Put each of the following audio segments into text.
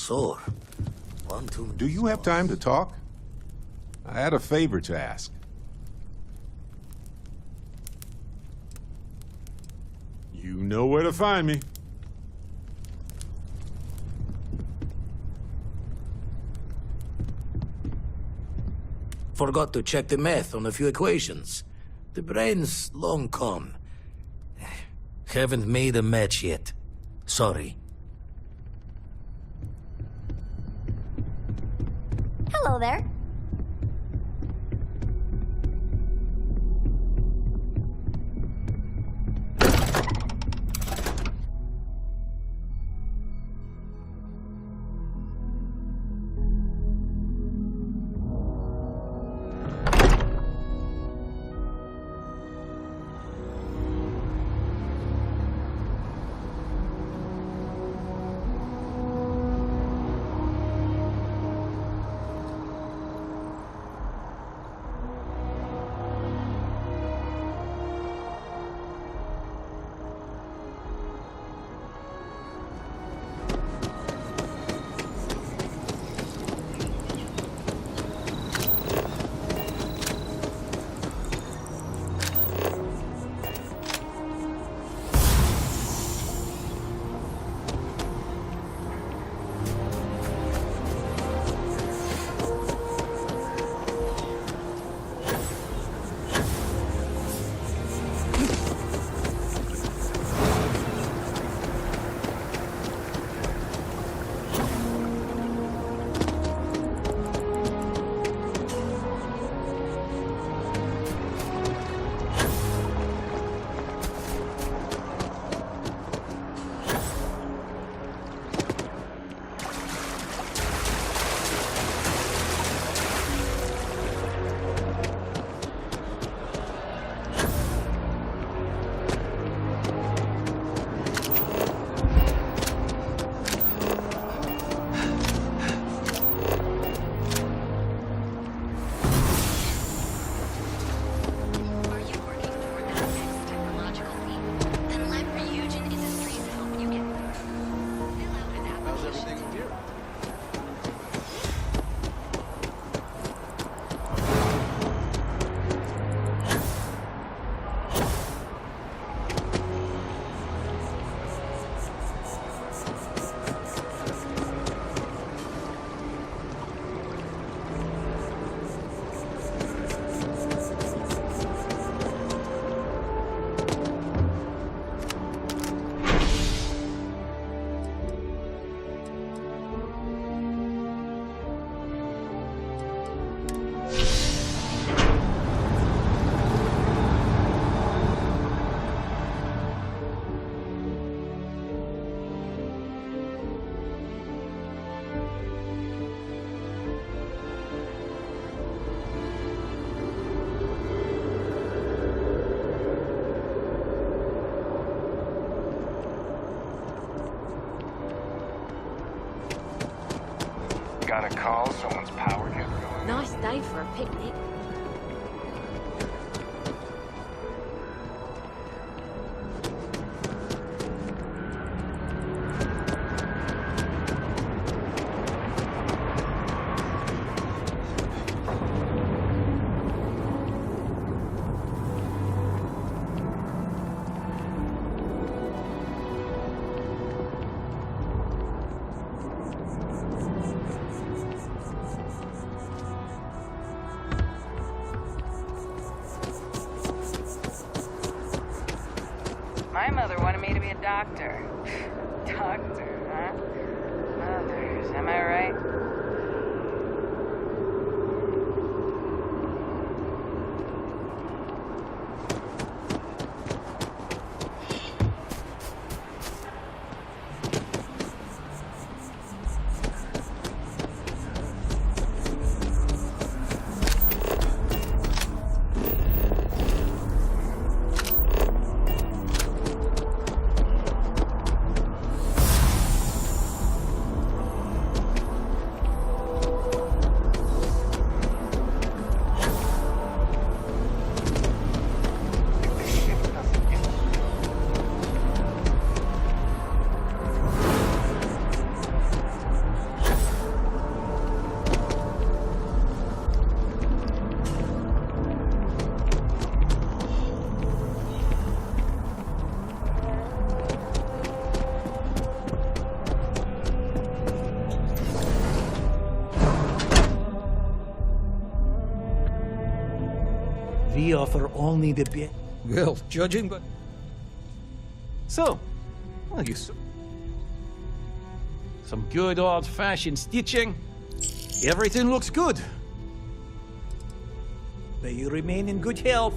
sore. One too many. Do you have time to talk? I had a favor to ask. You know where to find me. Forgot to check the math on a few equations. The brain's long con. Haven't made a match yet. Sorry. Hello there. Got a call, someone's power never going. Nice day for a picnic. My mother wanted me to be a doctor. Doctor, huh? Mothers, am I right? offer only the Well, judging but... So, well, some good old-fashioned stitching. Everything looks good. May you remain in good health.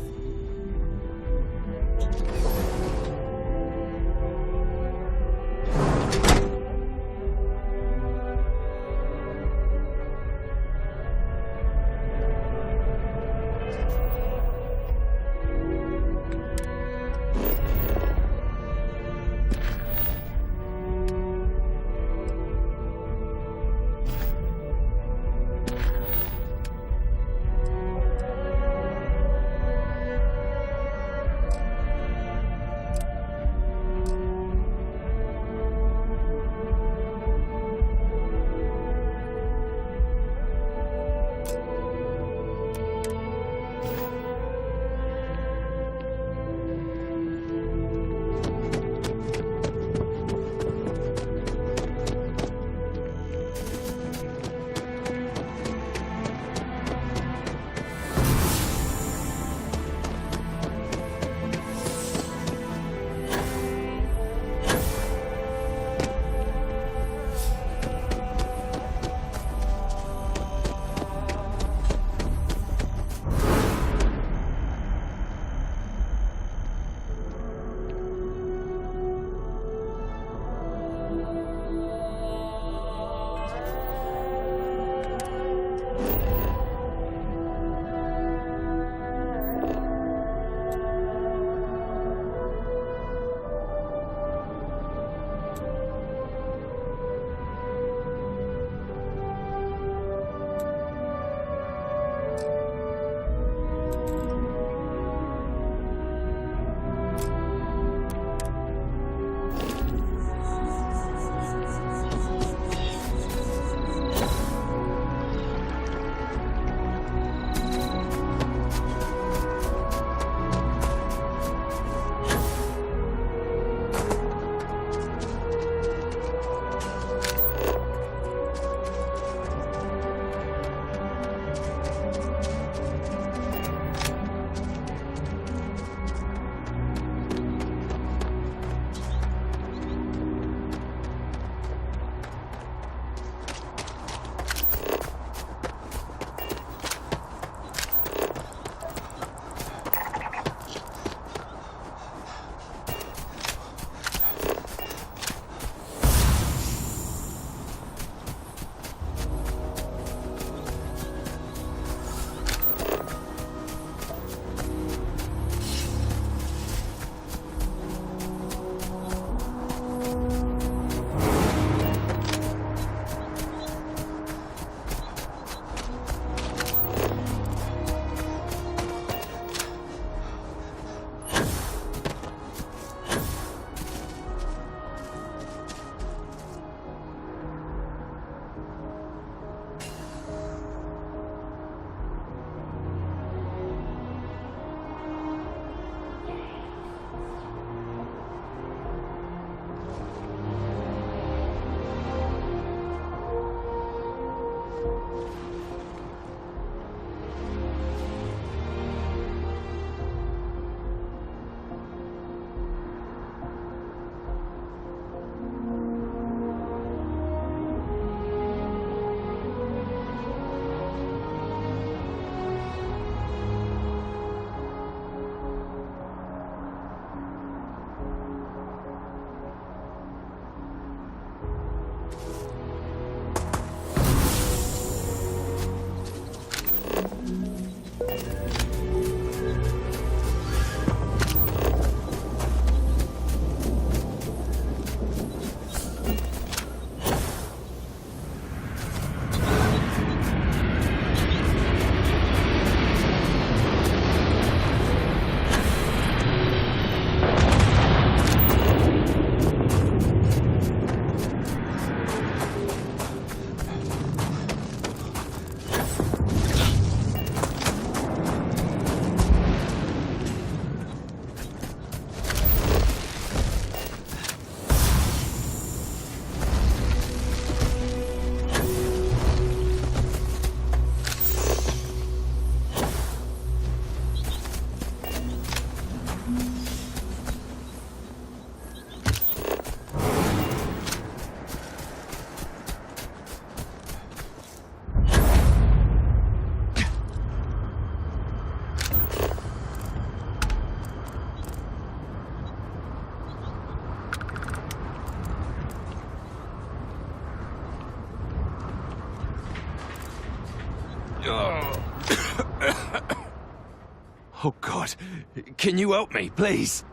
God, can you help me, please?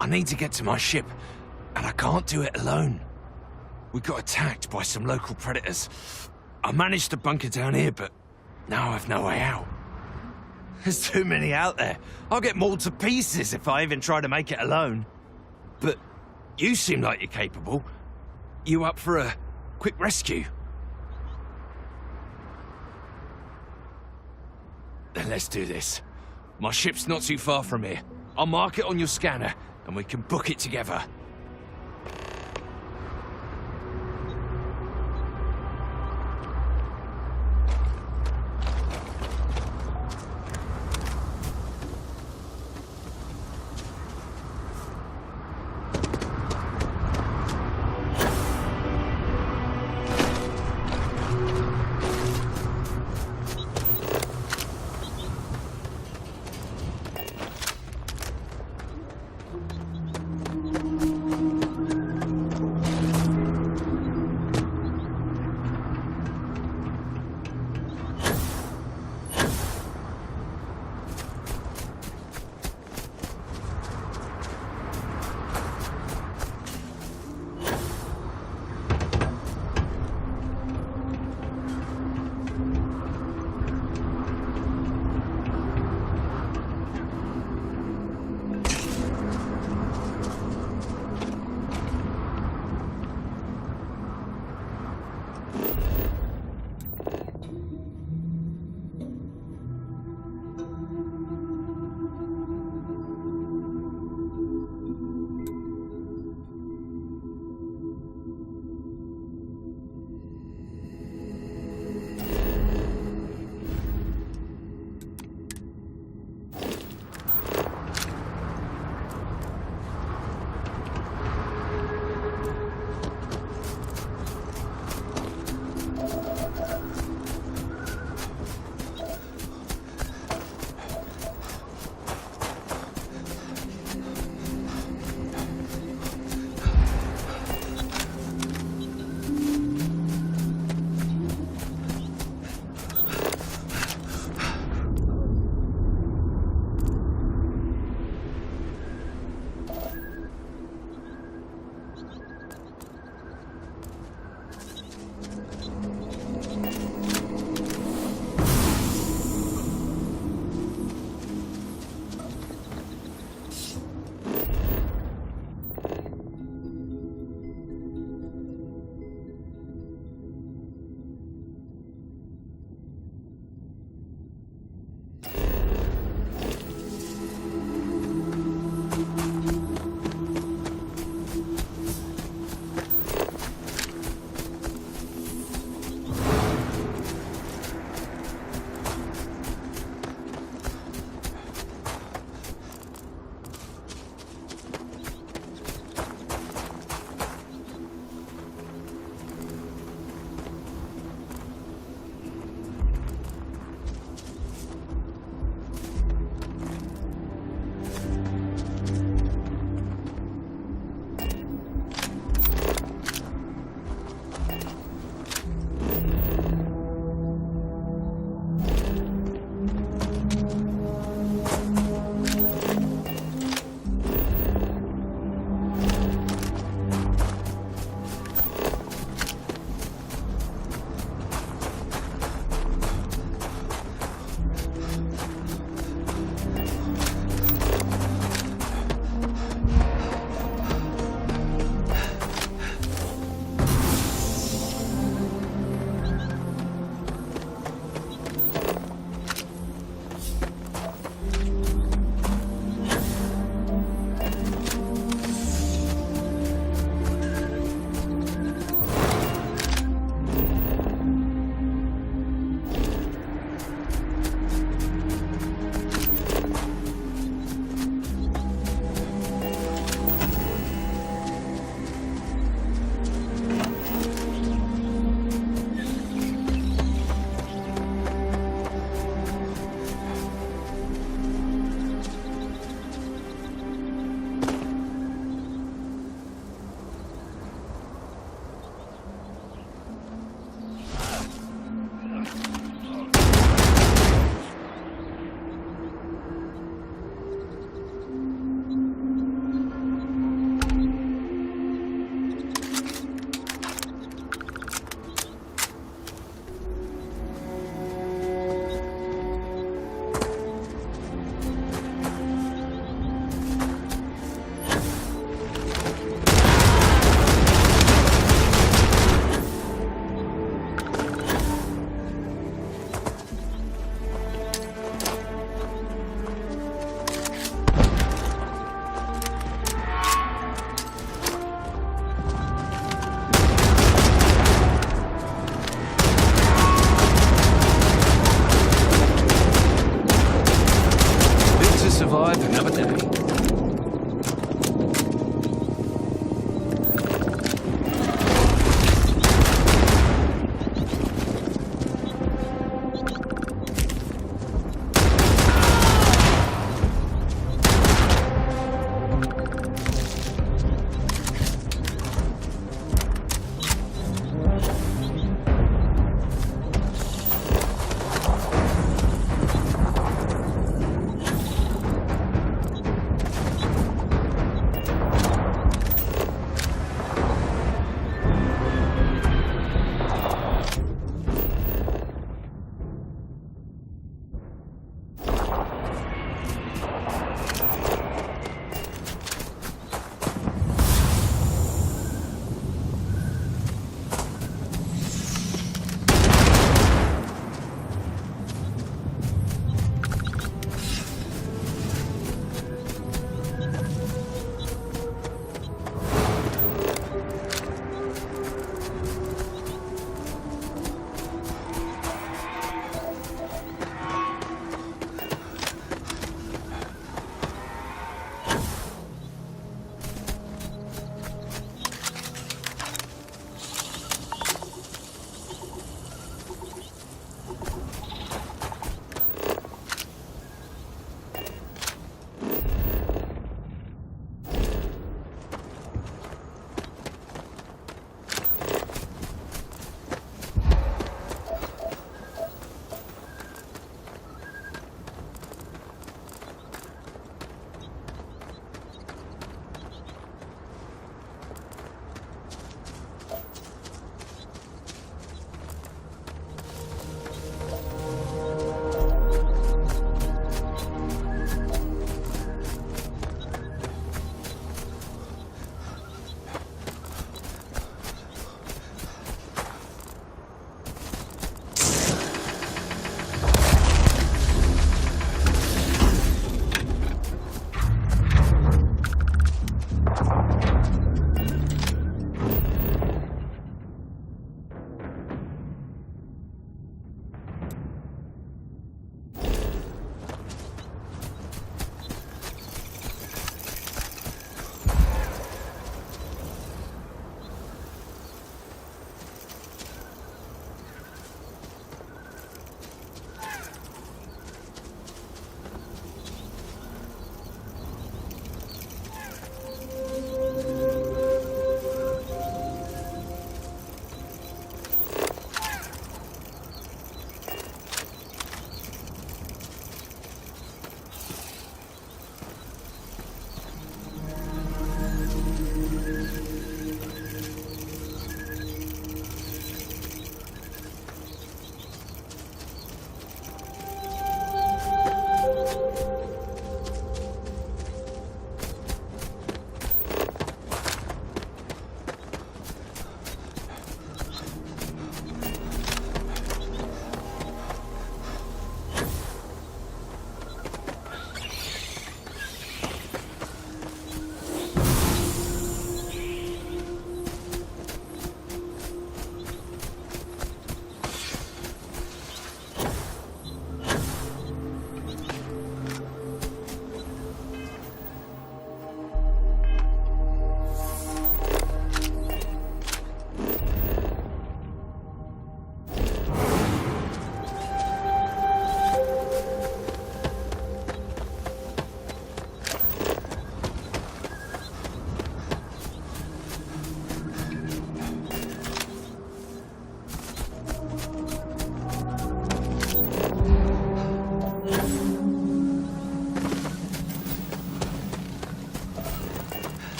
I need to get to my ship, and I can't do it alone. We got attacked by some local predators. I managed to bunker down here, but now I've no way out. There's too many out there. I'll get mauled to pieces if I even try to make it alone. But you seem like you're capable. You up for a quick rescue? Then let's do this. My ship's not too far from here. I'll mark it on your scanner, and we can book it together.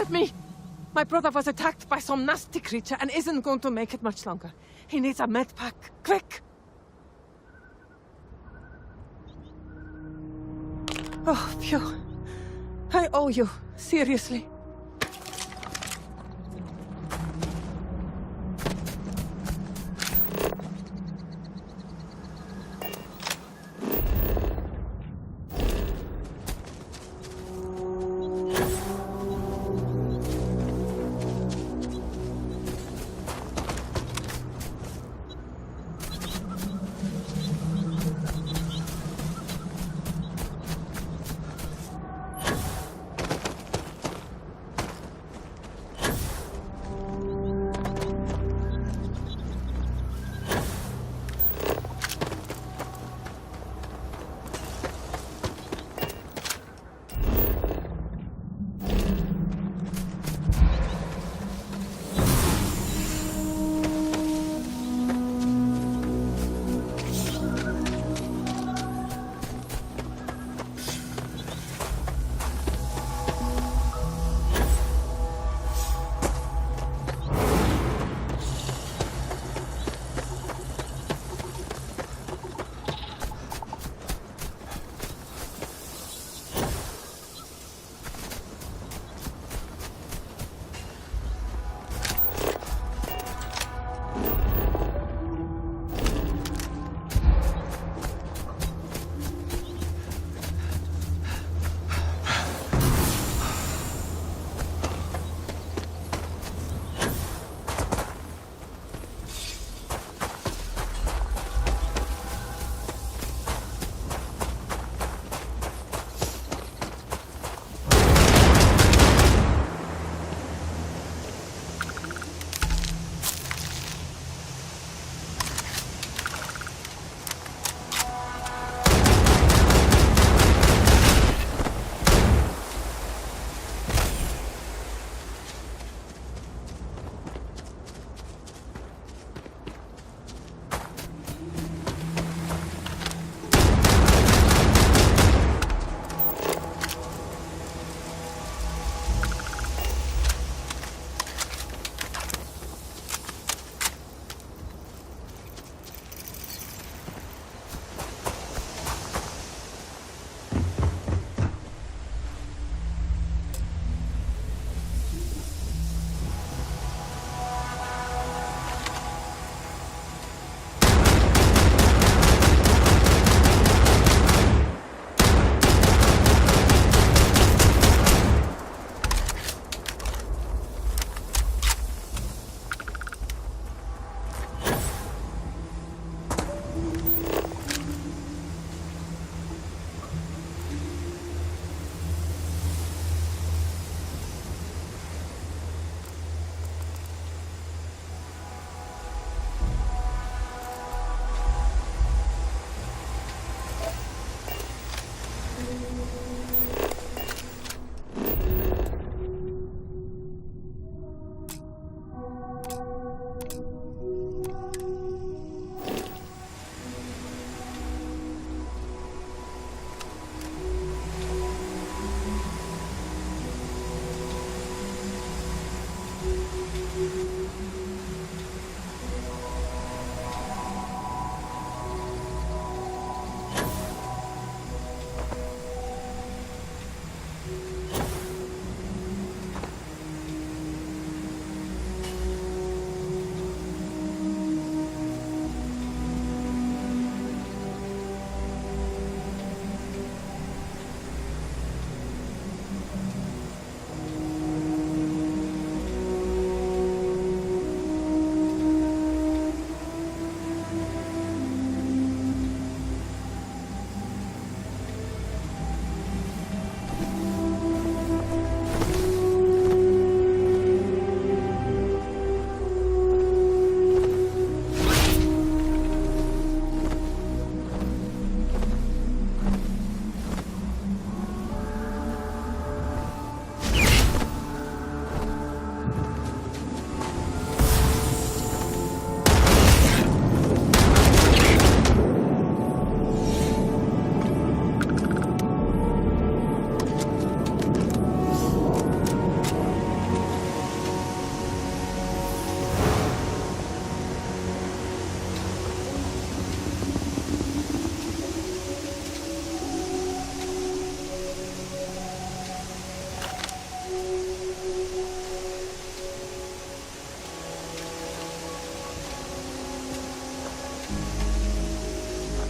Help me! My brother was attacked by some nasty creature and isn't going to make it much longer. He needs a med pack. Quick! Oh, phew. I owe you. Seriously.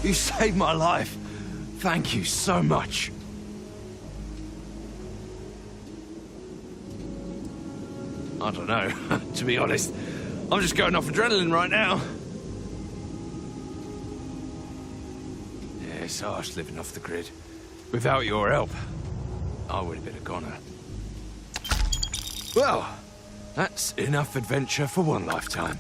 You saved my life. Thank you so much. I don't know, to be honest. I'm just going off adrenaline right now. Yeah, it's harsh living off the grid. Without your help, I would have been a goner. Well, that's enough adventure for one lifetime.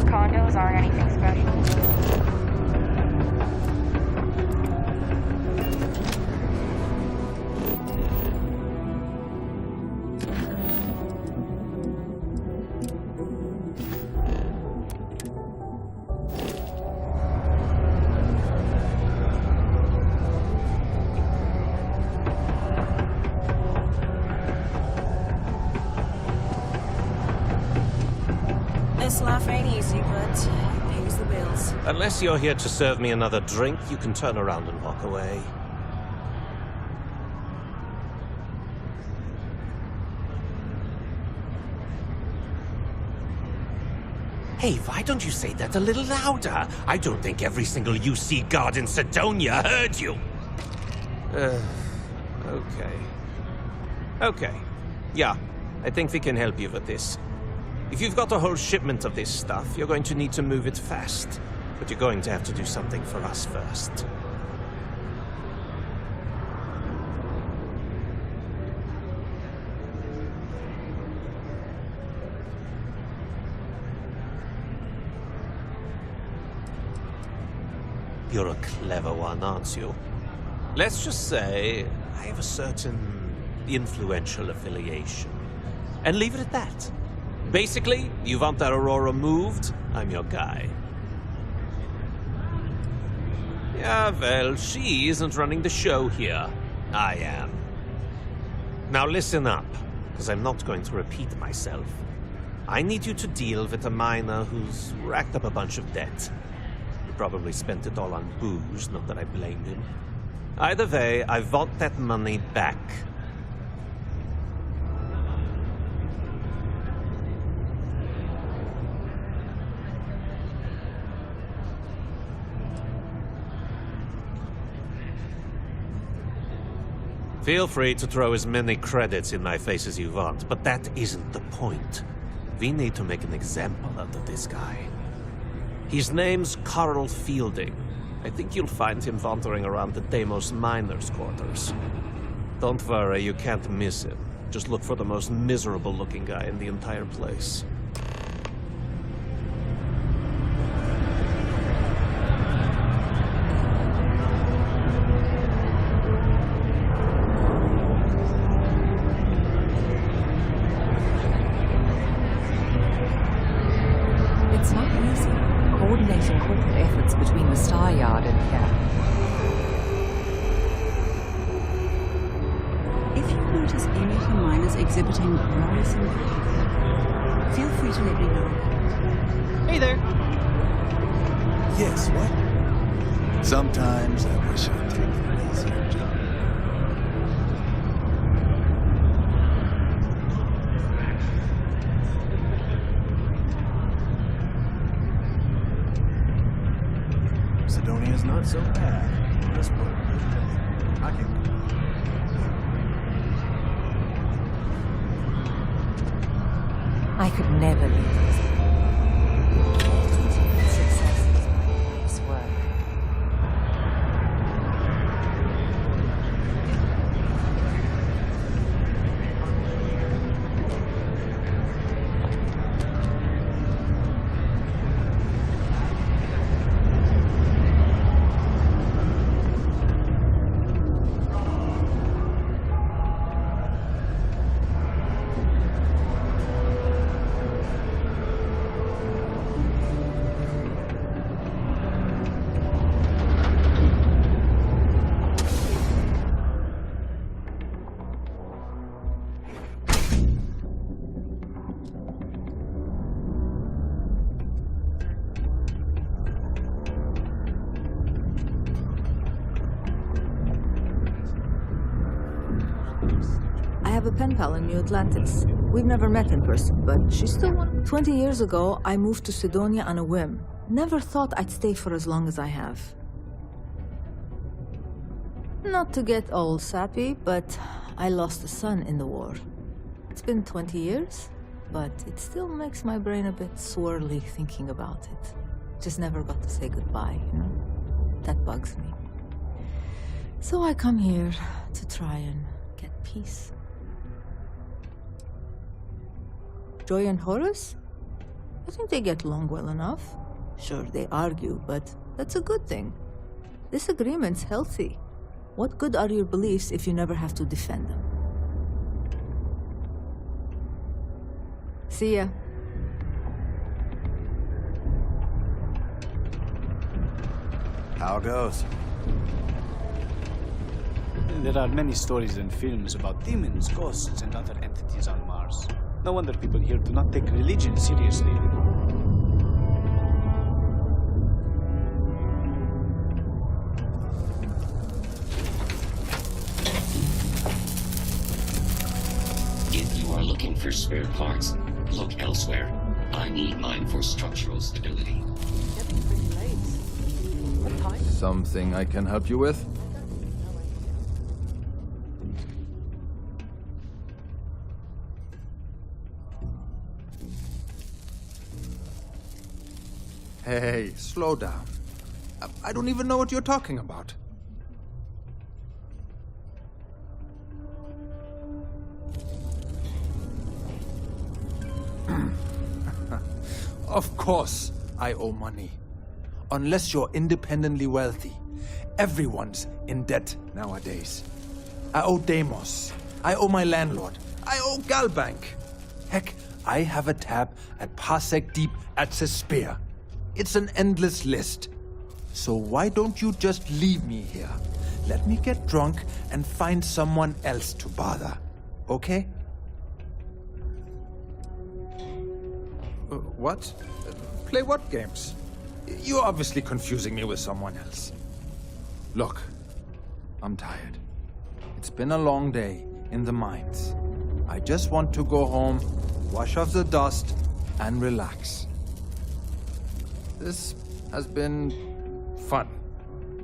Condos aren't anything special. This life ain't easy, but it pays the bills. Unless you're here to serve me another drink, you can turn around and walk away. Hey, why don't you say that a little louder? I don't think every single UC guard in Sidonia heard you. Okay. Okay. Yeah, I think we can help you with this. If you've got a whole shipment of this stuff, you're going to need to move it fast. But you're going to have to do something for us first. You're a clever one, aren't you? Let's just say I have a certain influential affiliation. And leave it at that. Basically, you want that Aurora moved, I'm your guy. Yeah, well, she isn't running the show here. I am. Now listen up, because I'm not going to repeat myself. I need you to deal with a miner who's racked up a bunch of debt. He probably spent it all on booze, not that I blamed him. Either way, I want that money back. Feel free to throw as many credits in my face as you want, but that isn't the point. We need to make an example out of this guy. His name's Carl Fielding. I think you'll find him wandering around the Deimos miners' quarters. Don't worry, you can't miss him. just look for the most miserable-looking guy in the entire place. It's not easy, coordinating corporate efforts between the Star Yard and here. If you notice any miners exhibiting worrisome behavior, feel free to let me know. Hey there. Yes, what? Sometimes I wish I'd take an easier job. Sidonia's not so bad. This part. I can. I could never leave this. Ultimate success is my life's work. I have a pen pal in New Atlantis. We've never met in person, but she's still one. 20 years ago, I moved to Sidonia on a whim. Never thought I'd stay for as long as I have. Not to get all sappy, but I lost a son in the war. It's been 20 years, but it still makes my brain a bit swirly thinking about it. Just never got to say goodbye, you know? That bugs me. So I come here to try and get peace. Joy and Horus? I think they get along well enough. Sure, they argue, but that's a good thing. Disagreement's healthy. What good are your beliefs if you never have to defend them? See ya. How goes? There are many stories and films about demons, ghosts, and other entities on Mars. No wonder people here do not take religion seriously anymore. If you are looking for spare parts, look elsewhere. I need mine for structural stability. Getting pretty late. What time? Something I can help you with? Hey, slow down. I don't even know what you're talking about. Of course I owe money. Unless you're independently wealthy. Everyone's in debt nowadays. I owe Deimos. I owe my landlord. I owe Galbank. Heck, I have a tab at Parsec Deep at Cespea. It's an endless list. So why don't you just leave me here? Let me get drunk and find someone else to bother. Okay? What? Play what games? You're obviously confusing me with someone else. Look, I'm tired. It's been a long day in the mines. I just want to go home, wash off the dust, and relax. This has been fun,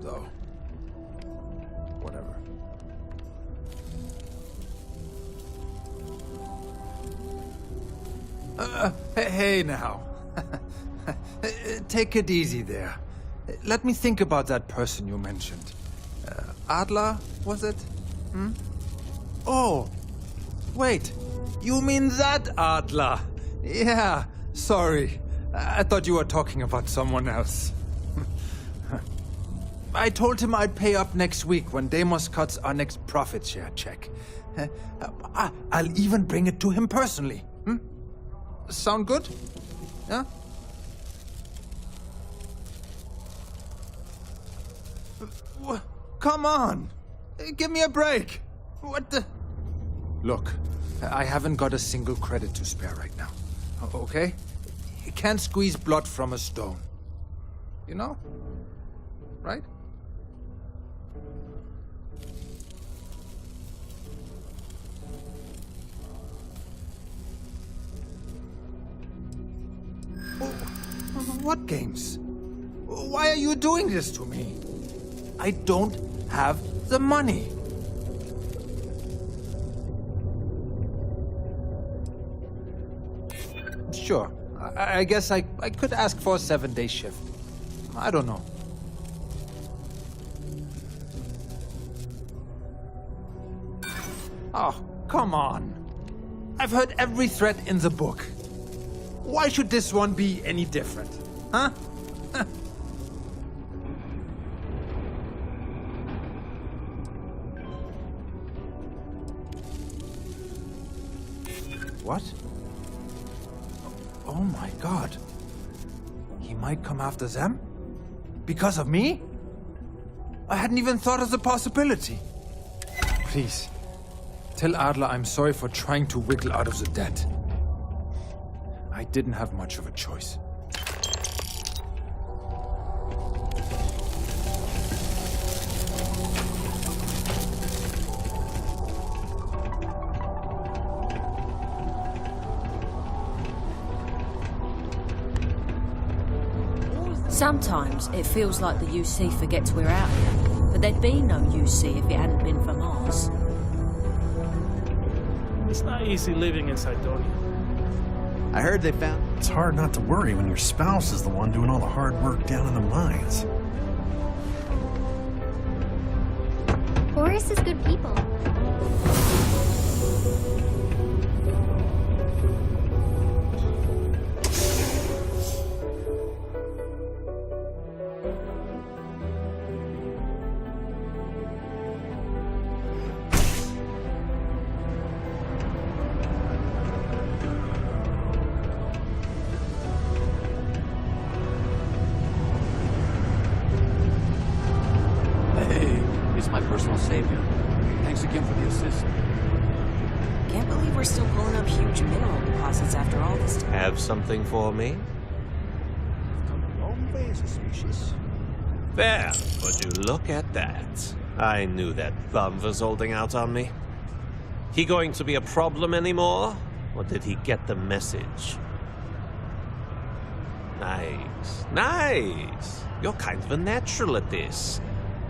though. Whatever. Hey now. Take it easy there. Let me think about that person you mentioned. Adler, was it? Oh, Wait, you mean that Adler? Yeah, sorry. I thought you were talking about someone else. I told him I'd pay up next week when Deimos cuts our next profit share check. I'll even bring it to him personally. Sound good? Yeah? Come on! Give me a break! What the... Look, I haven't got a single credit to spare right now. Okay? You can't squeeze blood from a stone. You know? Right? What games? Why are you doing this to me? I don't have the money. Sure. I guess I could ask for a 7-day shift. I don't know. Oh, come on. I've heard every threat in the book. Why should this one be any different? Huh? What? Oh my god. He might come after them? Because of me? I hadn't even thought of the possibility. Please, tell Adler I'm sorry for trying to wiggle out of the debt. I didn't have much of a choice. Sometimes it feels like the UC forgets we're out here, but there'd be no UC if it hadn't been for Mars. It's not easy living in Cydonia. I heard they found... It's hard not to worry when your spouse is the one doing all the hard work down in the mines. Horus is good people. My personal savior. Thanks again for the assist. Can't believe we're still pulling up huge mineral deposits after all this time. Have something for me? Come a long way as a species. There, would you look at that? I knew that bum was holding out on me. He going to be a problem anymore? Or did he get the message? Nice. Nice. You're kind of a natural at this.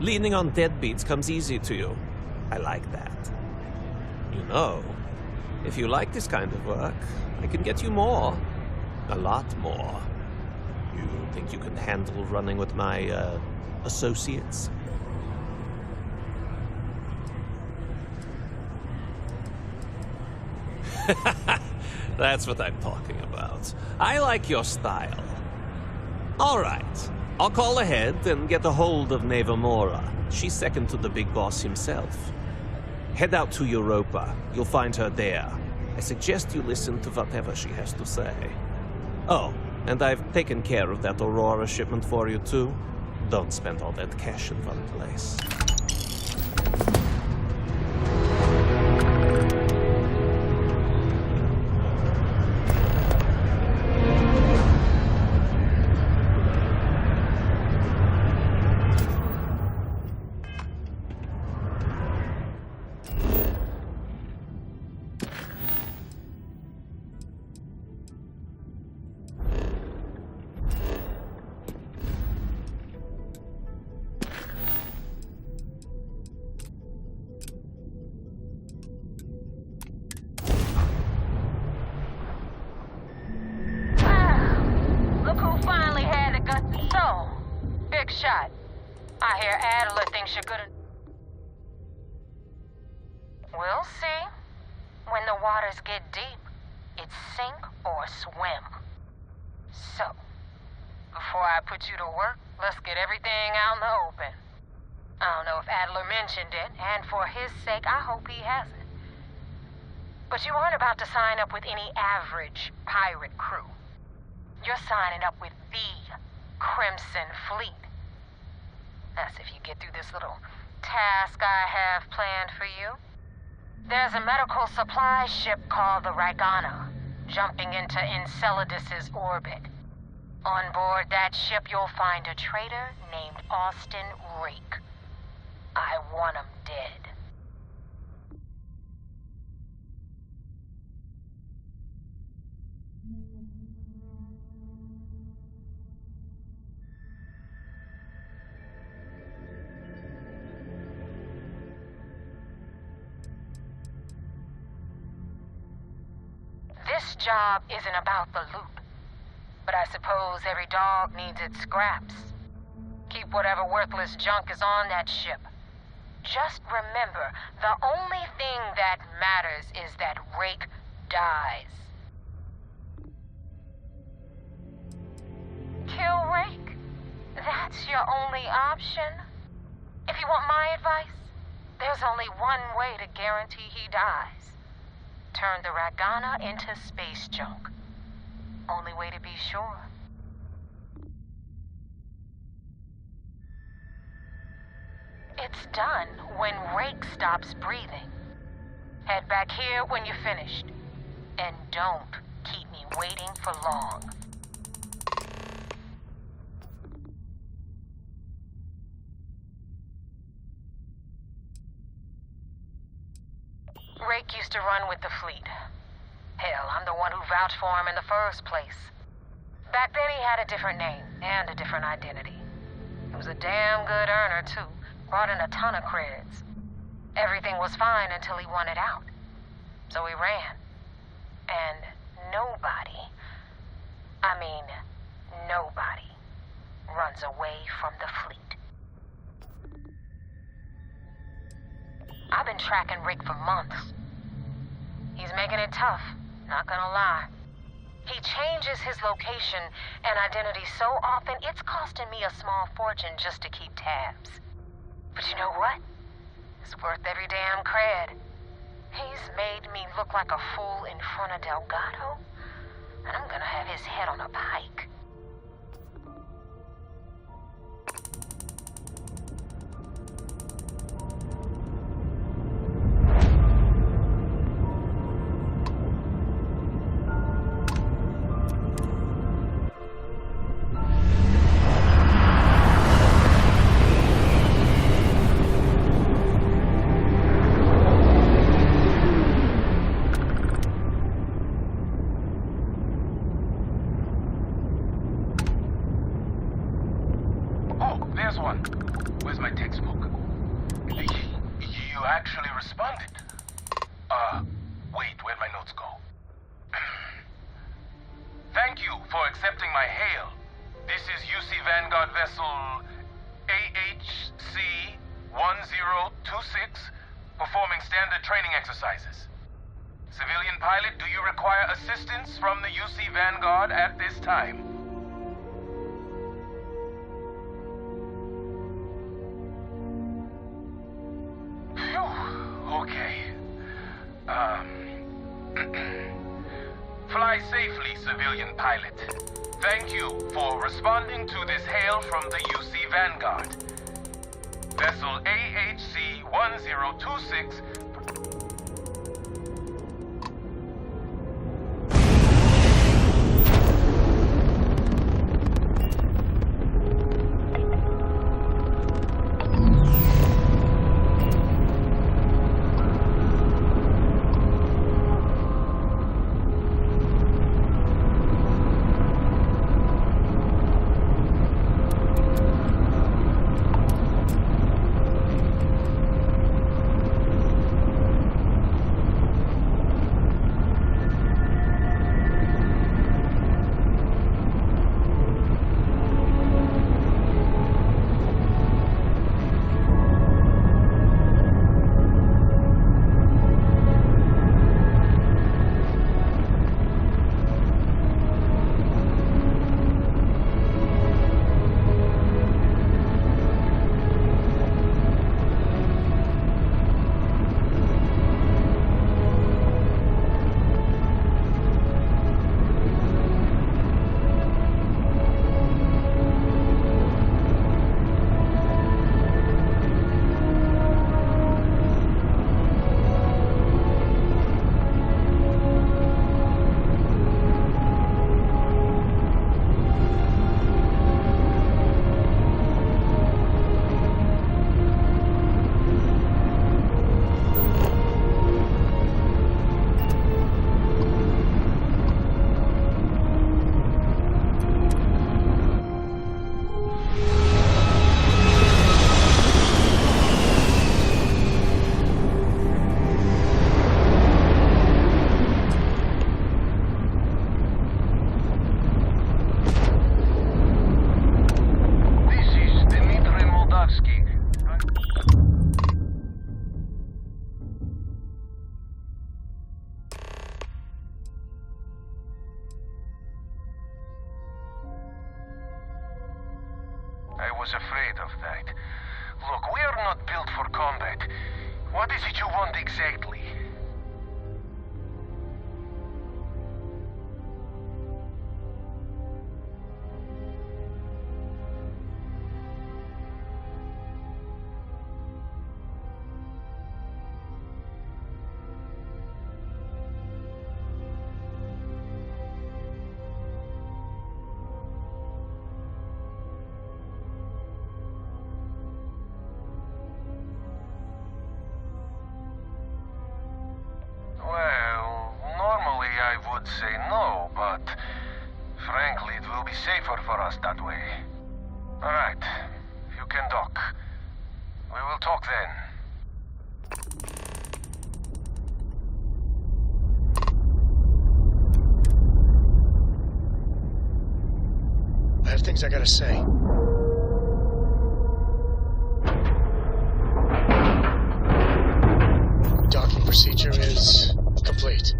Leaning on deadbeats comes easy to you. I like that. You know, if you like this kind of work, I can get you more. A lot more. You think you can handle running with my, associates? That's what I'm talking about. I like your style. All right. I'll call ahead and get a hold of Nevamora. She's second to the big boss himself. Head out to Europa. You'll find her there. I suggest you listen to whatever she has to say. Oh, and I've taken care of that Aurora shipment for you too. Don't spend all that cash in one place. Shot. I hear Adler thinks you're good. We'll see. When the waters get deep, it's sink or swim. So, before I put you to work, let's get everything out in the open. I don't know if Adler mentioned it, and for his sake, I hope he hasn't. But you aren't about to sign up with any average pirate crew. You're signing up with the Crimson Fleet. That's if you get through this little task I have planned for you. There's a medical supply ship called the Ragana, jumping into Enceladus's orbit. On board that ship, you'll find a traitor named Austin Rake. I want him dead. This job isn't about the loot, but I suppose every dog needs its scraps. Keep whatever worthless junk is on that ship. Just remember, the only thing that matters is that Rake dies. Kill Rake? That's your only option? If you want my advice, there's only one way to guarantee he dies. Turn the Ragana into space junk. Only way to be sure. It's done when Rake stops breathing. Head back here when you're finished. And don't keep me waiting for long. Rake used to run with the fleet. Hell, I'm the one who vouched for him in the first place. Back then he had a different name and a different identity. He was a damn good earner, too. Brought in a ton of creds. Everything was fine until he wanted out. So he ran. And nobody runs away from the fleet. I've been tracking Rick for months. He's making it tough, not gonna lie. He changes his location and identity so often, it's costing me a small fortune just to keep tabs. But you know what? It's worth every damn cred. He's made me look like a fool in front of Delgado, and I'm gonna have his head on a pike. Fly safely, civilian pilot. Thank you for responding to this hail from the UC Vanguard. Vessel AHC-1026... I was afraid of that. Look, we are not built for combat. What is it you want exactly? Well, normally I would say no, but frankly, it will be safer for us that way. All right, you can dock. We will talk then. I have things I gotta say. Docking procedure is complete.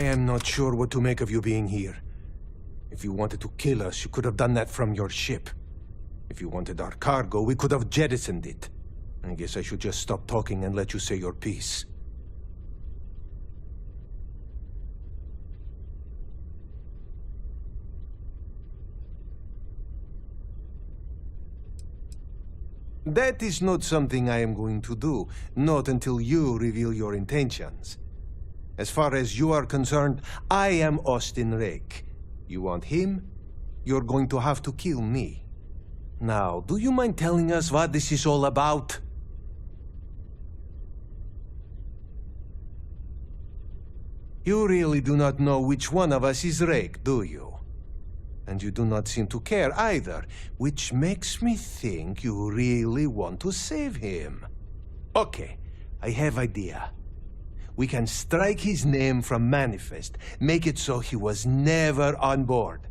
am not sure what to make of you being here. If you wanted to kill us, you could have done that from your ship. If you wanted our cargo, we could have jettisoned it. I guess I should just stop talking and let you say your piece. That is not something I am going to do, not until you reveal your intentions. As far as you are concerned, I am Austin Rake. You want him? You're going to have to kill me. Now, do you mind telling us what this is all about? You really do not know which one of us is Rake, do you? And you do not seem to care either, which makes me think you really want to save him. Okay, I have idea. We can strike his name from Manifest, make it so he was never on board.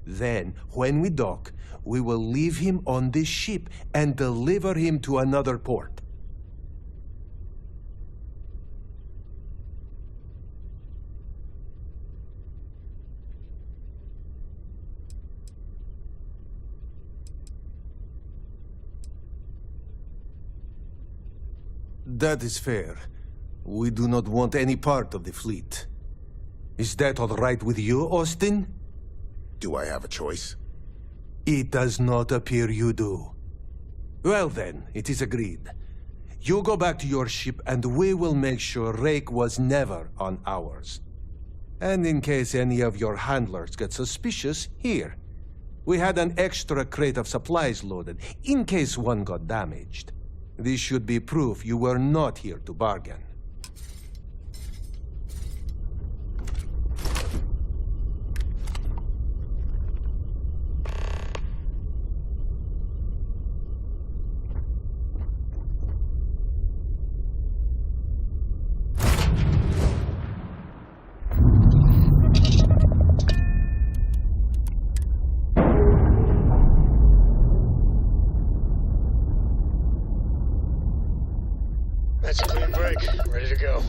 Then, when we dock, we will leave him on this ship and deliver him to another port. That is fair. We do not want any part of the fleet. Is that all right with you, Austin? Do I have a choice? It does not appear you do. Well then, it is agreed. You go back to your ship and we will make sure Rake was never on ours. And in case any of your handlers get suspicious, here. We had an extra crate of supplies loaded, in case one got damaged. This should be proof you were not here to bargain. That's a clean break. Ready to go.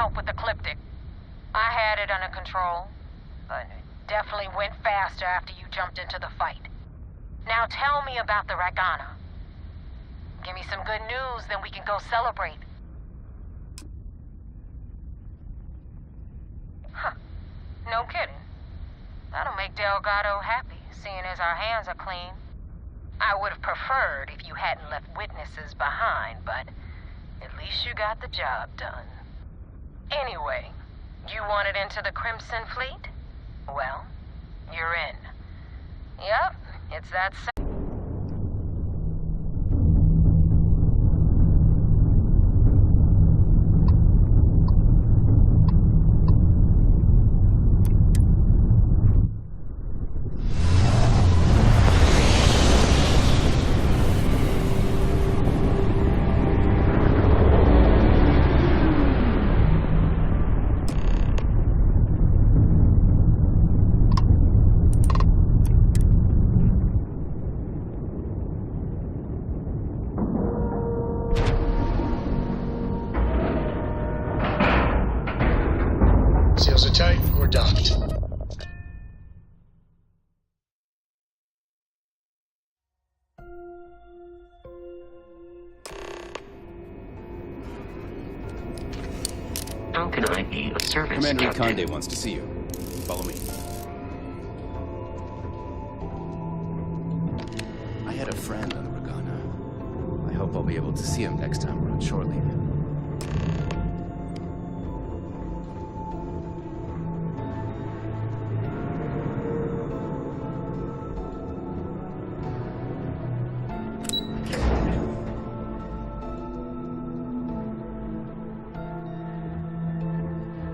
help with Ecliptic. I had it under control, but it definitely went faster after you jumped into the fight. Now tell me about the Ragana. Give me some good news, then we can go celebrate. Huh. No kidding. That'll make Delgado happy, seeing as our hands are clean. I would have preferred if you hadn't left witnesses behind, but at least you got the job done. Anyway, you wanted into the Crimson Fleet? Well, you're in. Yep, it's that simple. Seals are tight. We're docked. How can I be of service, Commander Captain? Conde wants to see you. Follow me. I had a friend on the Ragana. I hope I'll be able to see him next time we're on shore leave.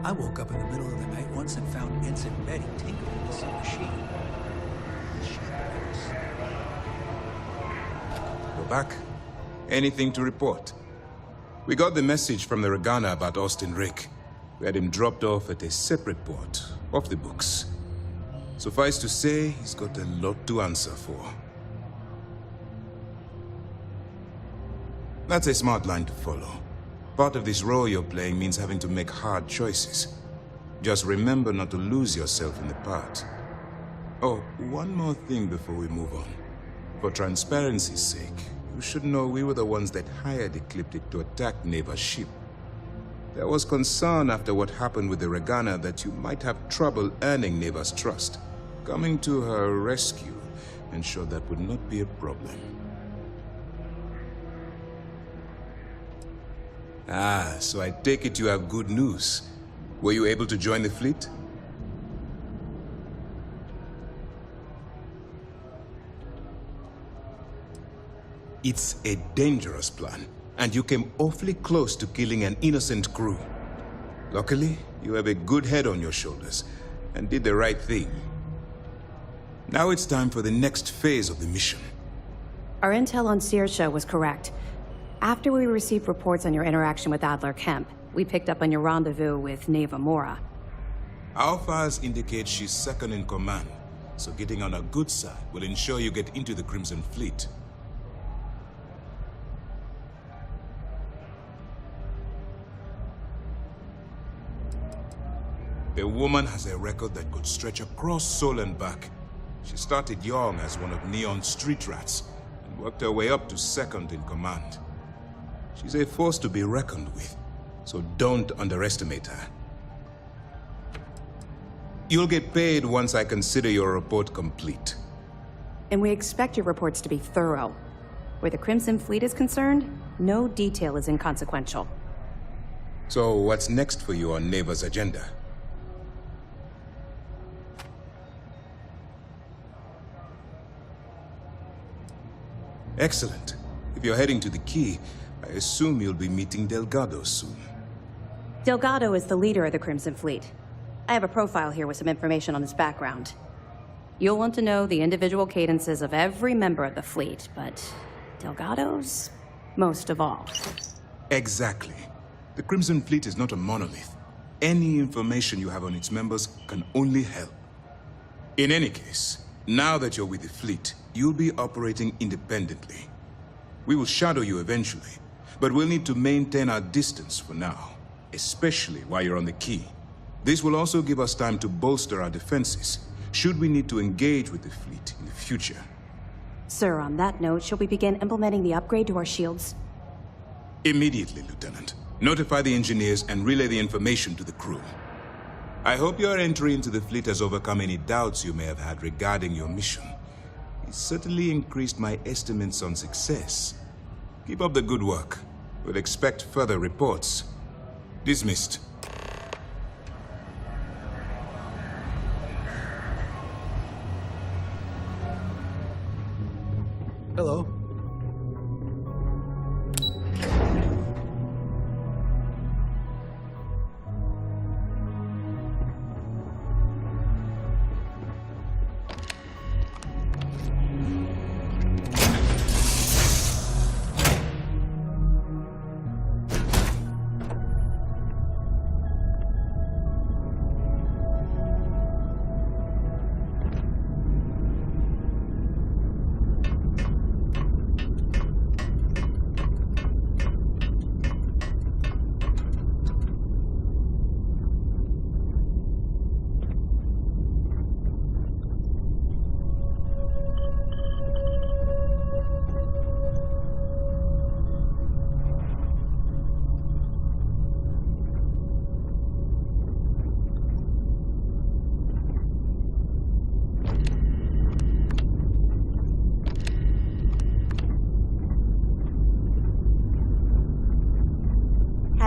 I woke up in the middle of the night once and found Ensign Betty tinkering with some machine. We're back. Anything to report? We got the message from the Ragana about Austin Rick. We had him dropped off at a separate port, off the books. Suffice to say, he's got a lot to answer for. That's a smart line to follow. Part of this role you're playing means having to make hard choices. Just remember not to lose yourself in the part. Oh, one more thing before we move on. For transparency's sake, you should know we were the ones that hired Ecliptic to attack Neva's ship. There was concern after what happened with the Ragana that you might have trouble earning Neva's trust. Coming to her rescue ensured that would not be a problem. Ah, so I take it you have good news. Were you able to join the fleet? It's a dangerous plan, and you came awfully close to killing an innocent crew. Luckily, you have a good head on your shoulders, and did the right thing. Now it's time for the next phase of the mission. Our intel on Saoirse was correct. After we received reports on your interaction with Adler Kemp, we picked up on your rendezvous with Neva Mora. Our files indicate she's second in command, so getting on her good side will ensure you get into the Crimson Fleet. The woman has a record that could stretch across Sol and back. She started young as one of Neon's street rats, and worked her way up to second in command. She's a force to be reckoned with, so don't underestimate her. You'll get paid once I consider your report complete. And we expect your reports to be thorough. Where the Crimson Fleet is concerned, no detail is inconsequential. So what's next for you on Neva's agenda? Excellent. If you're heading to the Key, I assume you'll be meeting Delgado soon. Delgado is the leader of the Crimson Fleet. I have a profile here with some information on his background. You'll want to know the individual cadences of every member of the fleet, but Delgado's most of all. Exactly. The Crimson Fleet is not a monolith. Any information you have on its members can only help. In any case, now that you're with the fleet, you'll be operating independently. We will shadow you eventually, but we'll need to maintain our distance for now. especially while you're on the quay. This will also give us time to bolster our defenses, should we need to engage with the fleet in the future. Sir, on that note, shall we begin implementing the upgrade to our shields? Immediately, Lieutenant. Notify the engineers and relay the information to the crew. I hope your entry into the fleet has overcome any doubts you may have had regarding your mission. It certainly increased my estimates on success. Keep up the good work. We'll expect further reports. Dismissed. Hello.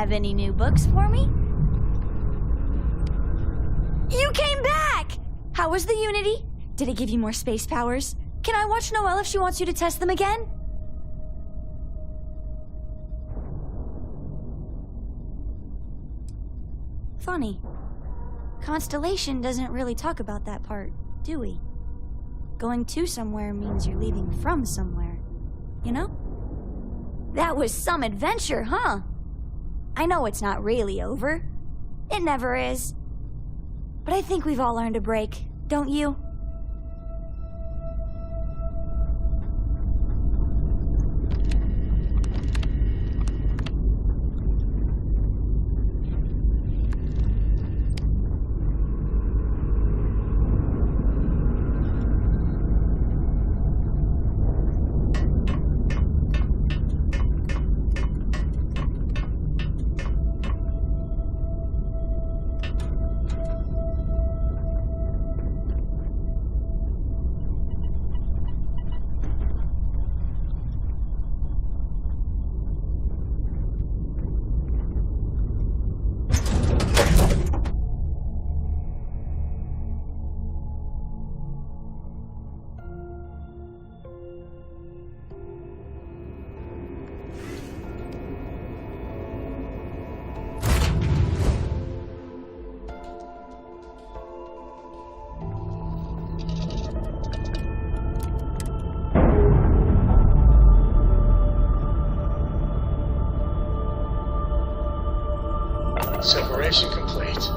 Have any new books for me? You came back! How was the Unity? Did it give you more space powers? Can I watch Noelle if she wants you to test them again? Funny. Constellation doesn't really talk about that part, do we? Going to somewhere means you're leaving from somewhere, you know? That was some adventure, huh? I know it's not really over. It never is. But I think we've all earned a break, don't you? Separation complete.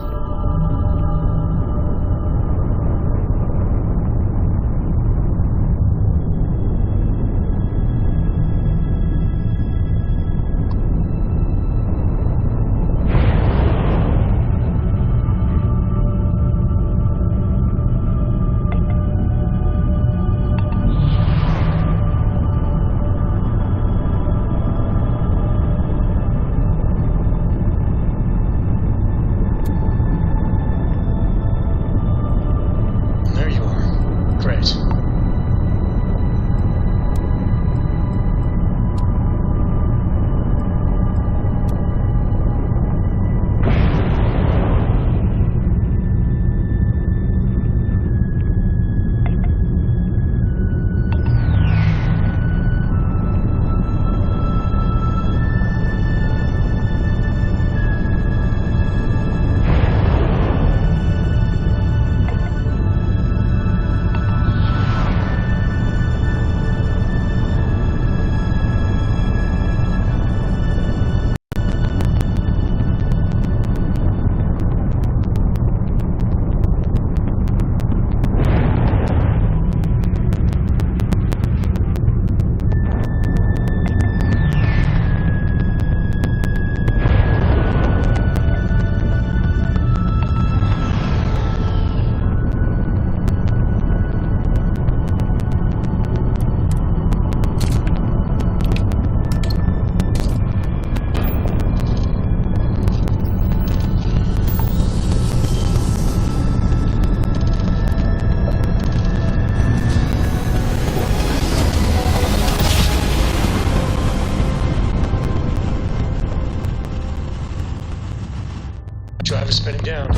Driver spinning down.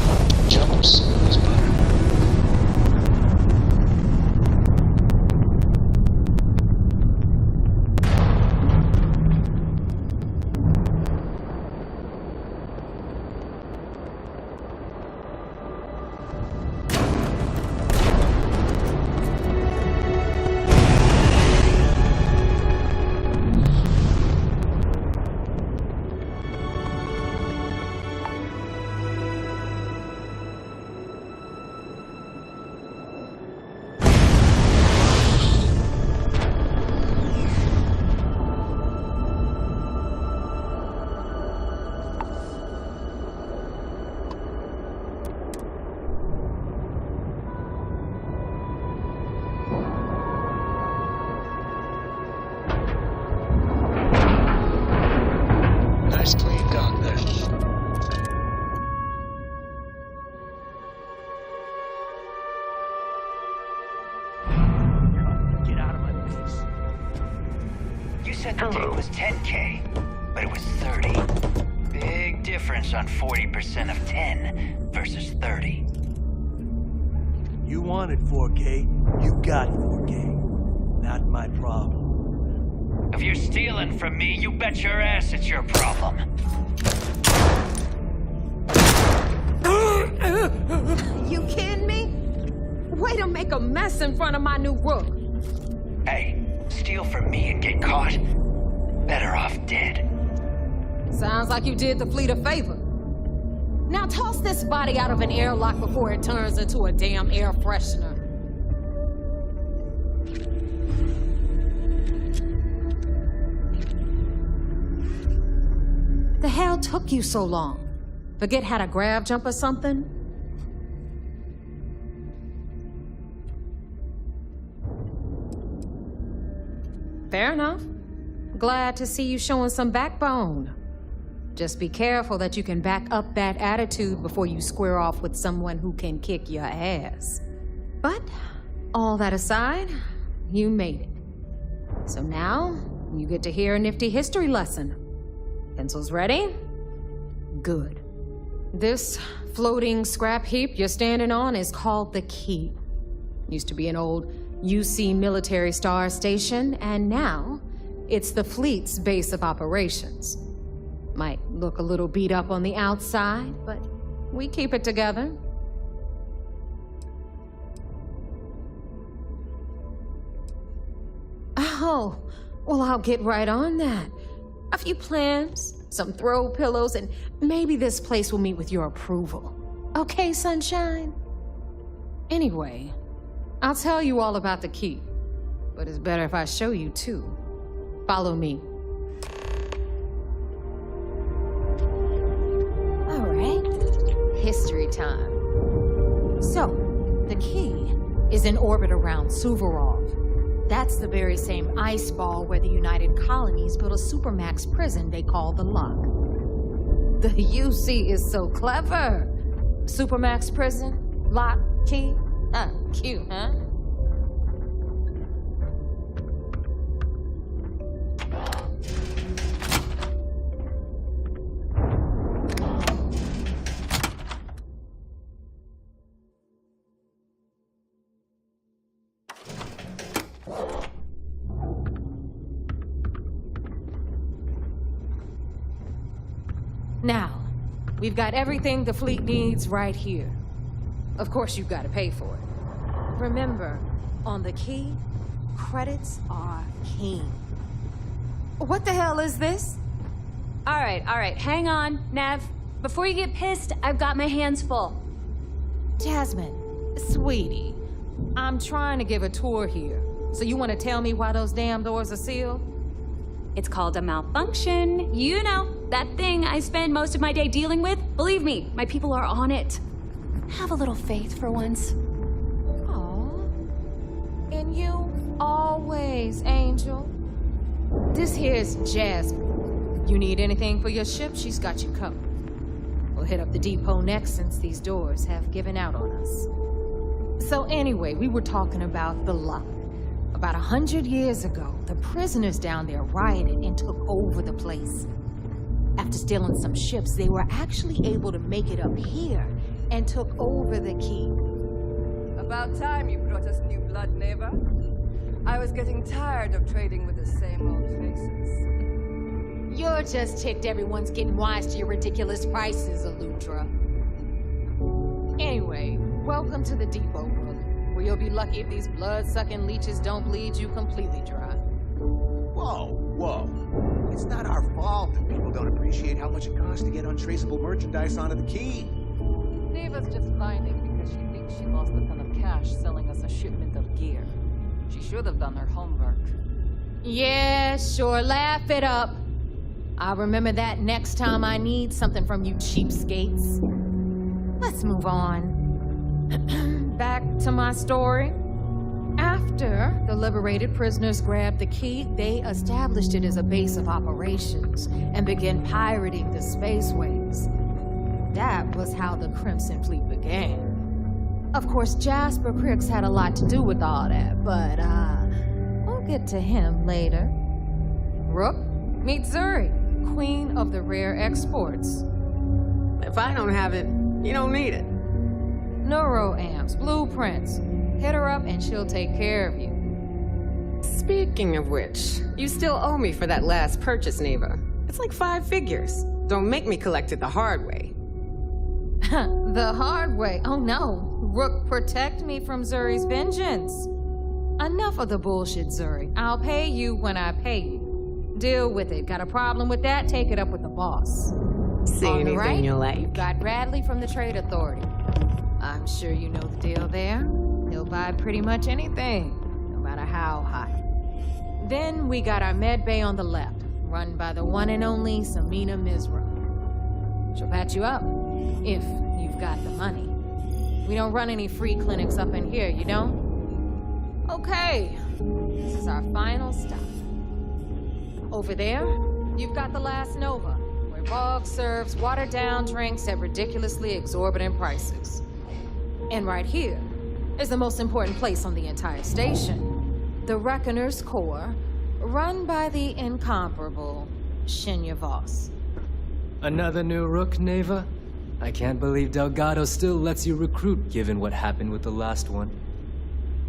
Jump smooth as butter. Nice clean dock there. Get out of my face. You said the take was 10K, but it was 30. Big difference on 40% of 10 versus 30. You wanted 4K, you got 4K. Not my problem. If you're stealing from me, you bet your ass it's your problem. You kidding me? Way to make a mess in front of my new rook. Hey, steal from me and get caught? Better off dead. Sounds like you did the fleet a favor. Now toss this body out of an airlock before it turns into a damn air freshener. The hell took you so long? Forget how to grab jump or something? Fair enough. Glad to see you showing some backbone. Just be careful that you can back up that attitude before you square off with someone who can kick your ass. But, all that aside, you made it. So now, you get to hear a nifty history lesson. Pencils ready? Good. This floating scrap heap you're standing on is called the Key. Used to be an old UC military star station, and now it's the fleet's base of operations. Might look a little beat up on the outside, but we keep it together. Oh, well, I'll get right on that. A few plans, some throw pillows, and maybe this place will meet with your approval. Okay, sunshine? Anyway, I'll tell you all about the Key, but it's better if I show you too. Follow me. All right, history time. So, the Key is in orbit around Suvorov. That's the very same ice ball where the United Colonies built a supermax prison they call the Lock. The UC is so clever. Supermax prison, Lock, Key. Cute, huh? Now, we've got everything the fleet needs right here. Of course, you've got to pay for it. Remember, on the Key, credits are king. What the hell is this? All right, hang on, Nev. Before you get pissed, I've got my hands full. Jasmine, sweetie, I'm trying to give a tour here. So you want to tell me why those damn doors are sealed? It's called a malfunction. You know, that thing I spend most of my day dealing with. Believe me, my people are on it. Have a little faith for once. And you always, Angel. This here's Jasmine. You need anything for your ship, she's got you covered. We'll hit up the depot next since these doors have given out on us. So anyway, we were talking about the Lock. About 100 years ago, the prisoners down there rioted and took over the place. After stealing some ships, they were actually able to make it up here and took over the key. About time you brought us new blood, neighbor. I was getting tired of trading with the same old faces. You're just ticked everyone's getting wise to your ridiculous prices, Elutra. Anyway, welcome to the depot, Rook, where you'll be lucky if these blood-sucking leeches don't bleed you completely dry. Whoa, whoa. It's not our fault that people don't appreciate how much it costs to get untraceable merchandise onto the key. Neva's just whining because she thinks she lost a ton of cash selling us a shipment of gear. She should have done her homework. Yeah, sure, laugh it up. I'll remember that next time I need something from you cheapskates. Let's move on. Back to my story. After the liberated prisoners grabbed the key, they established it as a base of operations and began pirating the spaceways. That was how the Crimson Fleet began. Of course, Jasper Cricks had a lot to do with all that, but we'll get to him later. Rook, meet Zuri, queen of the rare exports. If I don't have it, you don't need it. Neuroamps, blueprints. Hit her up and she'll take care of you. Speaking of which, you still owe me for that last purchase, Neva. It's like 5 figures. Don't make me collect it the hard way. The hard way? Oh no. Rook, protect me from Zuri's vengeance. Enough of the bullshit, Zuri. I'll pay you when I pay you. Deal with it. Got a problem with that? Take it up with the boss. See anything right, you like? You've got Bradley from the Trade Authority. I'm sure you know the deal there. He'll buy pretty much anything, no matter how high. Then we got our med bay on the left, run by the one and only Samina Mizra. She'll patch you up, if you've got the money. We don't run any free clinics up in here, you don't? Okay, this is our final stop. Over there, you've got the Last Nova, where Bog serves watered-down drinks at ridiculously exorbitant prices. And right here is the most important place on the entire station, the Reckoner's Core, run by the incomparable Shinya Voss. Another new Rook, Neva? I can't believe Delgado still lets you recruit given what happened with the last one.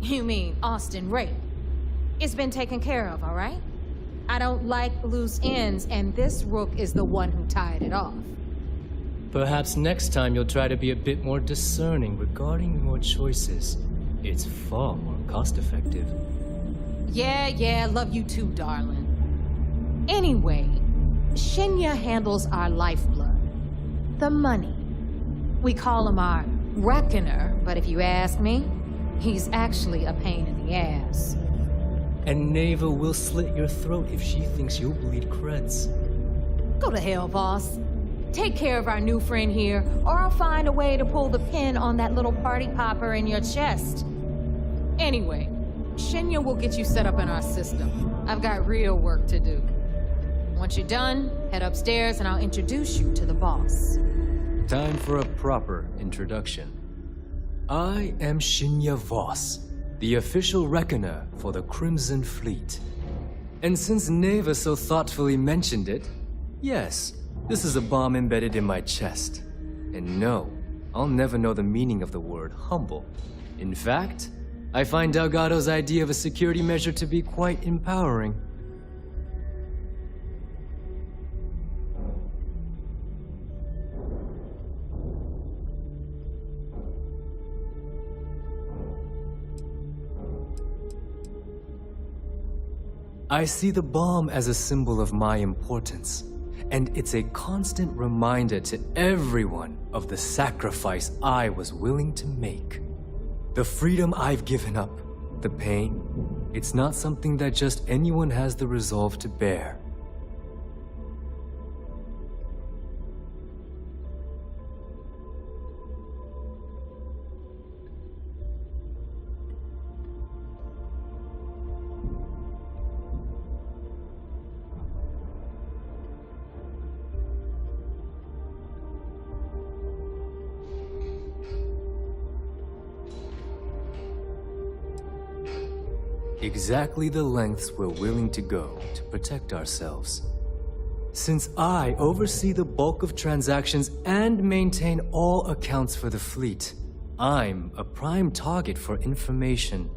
You mean Austin Ray? It's been taken care of, all right? I don't like loose ends, and this Rook is the one who tied it off. Perhaps next time you'll try to be a bit more discerning regarding your choices. It's far more cost-effective. Yeah, love you too, darling. Anyway, Shinya handles our lifeblood. The money. We call him our Reckoner, but if you ask me, he's actually a pain in the ass. And Neva will slit your throat if she thinks you'll bleed creds. Go to hell, boss. Take care of our new friend here, or I'll find a way to pull the pin on that little party popper in your chest. Anyway, Shinya will get you set up in our system. I've got real work to do. Once you're done, head upstairs and I'll introduce you to the boss. Time for a proper introduction. I am Shinya Voss, the official reckoner for the Crimson Fleet. And since Neva so thoughtfully mentioned it, yes, this is a bomb embedded in my chest. And no, I'll never know the meaning of the word humble. In fact, I find Delgado's idea of a security measure to be quite empowering. I see the bomb as a symbol of my importance, and it's a constant reminder to everyone of the sacrifice I was willing to make. The freedom I've given up, the pain, it's not something that just anyone has the resolve to bear. Exactly the lengths we're willing to go to protect ourselves. Since I oversee the bulk of transactions and maintain all accounts for the fleet, I'm a prime target for information.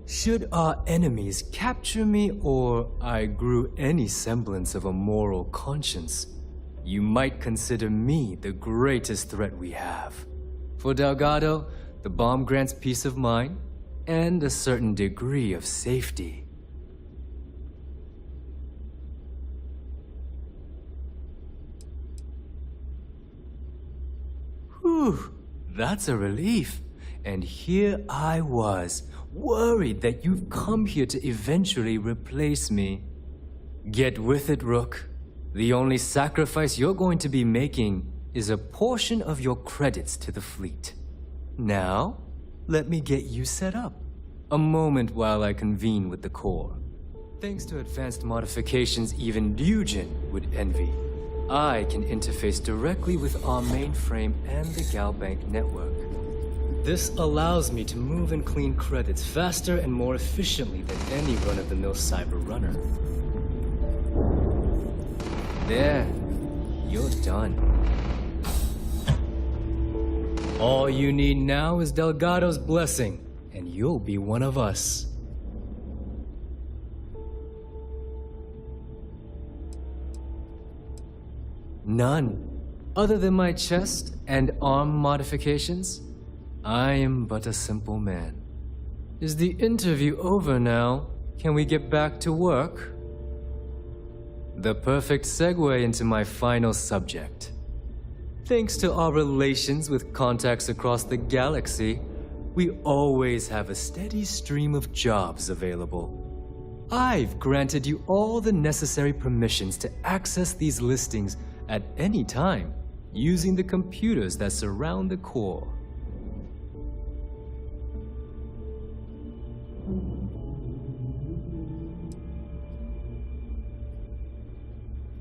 Should our enemies capture me or I grew any semblance of a moral conscience, you might consider me the greatest threat we have. For Delgado, the bomb grants peace of mind and a certain degree of safety. Whew, that's a relief. And here I was, worried that you've come here to eventually replace me. Get with it, Rook. The only sacrifice you're going to be making is a portion of your credits to the fleet. Now, let me get you set up. A moment while I convene with the Corps. Thanks to advanced modifications even Dugin would envy, I can interface directly with our mainframe and the Galbank network. This allows me to move and clean credits faster and more efficiently than any run-of-the-mill cyber runner. There, you're done. All you need now is Delgado's blessing, and you'll be one of us. None. Other than my chest and arm modifications, I am but a simple man. Is the interview over now? Can we get back to work? The perfect segue into my final subject. Thanks to our relations with contacts across the galaxy, we always have a steady stream of jobs available. I've granted you all the necessary permissions to access these listings at any time, using the computers that surround the core.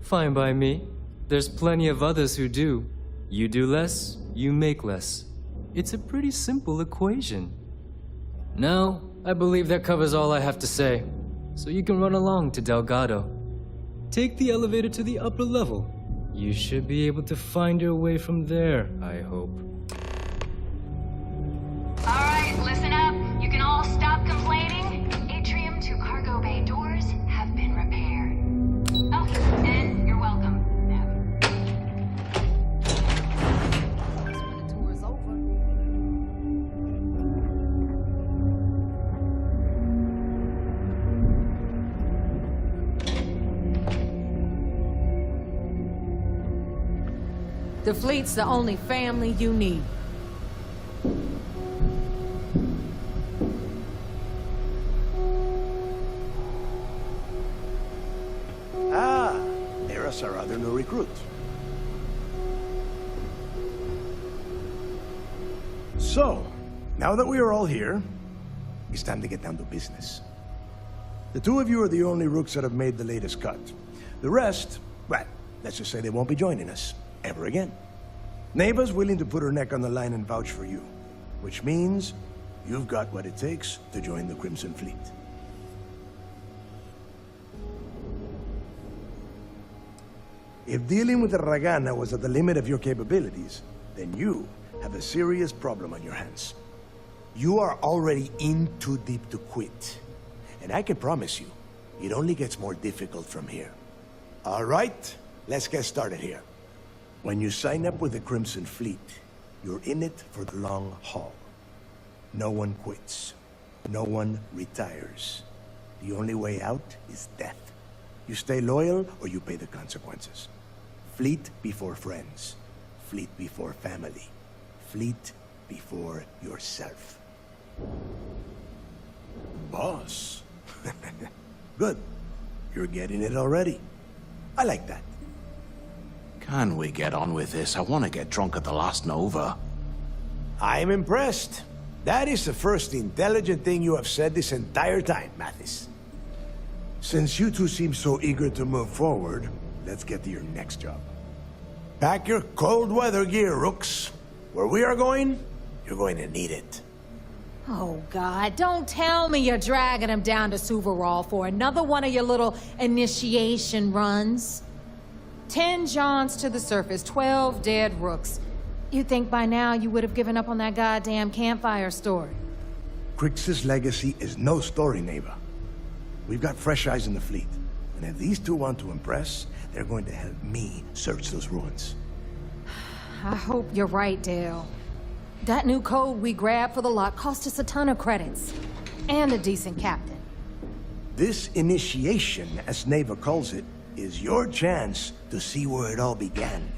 Fine by me. There's plenty of others who do. You do less, you make less. It's a pretty simple equation. Now, I believe that covers all I have to say, so you can run along to Delgado. Take the elevator to the upper level. You should be able to find your way from there, I hope. Alright, listen up. You can all stop complaining. Atrium to cargo bay doors have been repaired. Oh, and you're welcome, Nev. When the tour is over. The fleet's the only family you need. Ah, there's our other new recruit. So, now that we are all here, it's time to get down to business. The two of you are the only rooks that have made the latest cut. The rest, well, let's just say they won't be joining us. Ever again. Neva's willing to put her neck on the line and vouch for you, which means you've got what it takes to join the Crimson Fleet. If dealing with the Ragana was at the limit of your capabilities, then you have a serious problem on your hands. You are already in too deep to quit. And I can promise you, it only gets more difficult from here. All right, let's get started here. When you sign up with the Crimson Fleet, you're in it for the long haul. No one quits. No one retires. The only way out is death. You stay loyal or you pay the consequences. Fleet before friends. Fleet before family. Fleet before yourself. Boss. Good. You're getting it already. I like that. Can we get on with this? I want to get drunk at the last Nova. I'm impressed. That is the first intelligent thing you have said this entire time, Mathis. Since you two seem so eager to move forward, let's get to your next job. Pack your cold weather gear, Rooks. Where we are going, you're going to need it. Oh, God, don't tell me you're dragging him down to Suvarall for another one of your little initiation runs. 10 Johns to the surface, 12 dead rooks. You'd think by now you would have given up on that goddamn campfire story. Crix's legacy is no story, Neva. We've got fresh eyes in the fleet. And if these two want to impress, they're going to help me search those ruins. I hope you're right, Dale. That new code we grabbed for the lock cost us a ton of credits. And a decent captain. This initiation, as Neva calls it, is your chance to see where it all began.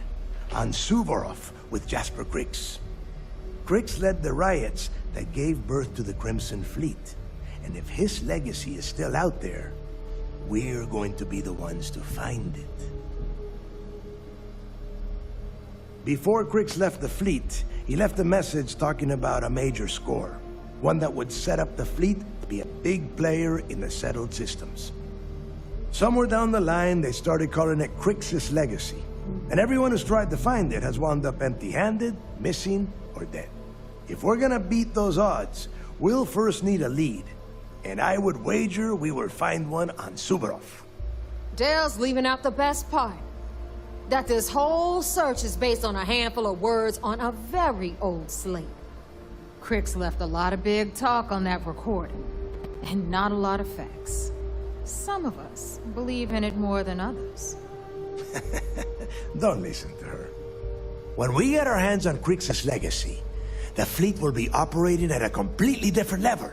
On Suvorov with Jasper Crix. Crix led the riots that gave birth to the Crimson Fleet. And if his legacy is still out there, we're going to be the ones to find it. Before Crix left the fleet, he left a message talking about a major score. One that would set up the fleet to be a big player in the settled systems. Somewhere down the line, they started calling it Crix's legacy. And everyone who's tried to find it has wound up empty-handed, missing, or dead. If we're gonna beat those odds, we'll first need a lead. And I would wager we will find one on Suvorov. Dale's leaving out the best part. That this whole search is based on a handful of words on a very old slate. Crix left a lot of big talk on that recording, and not a lot of facts. Some of us believe in it more than others. Don't listen to her. When we get our hands on Crix's legacy, the fleet will be operating at a completely different level.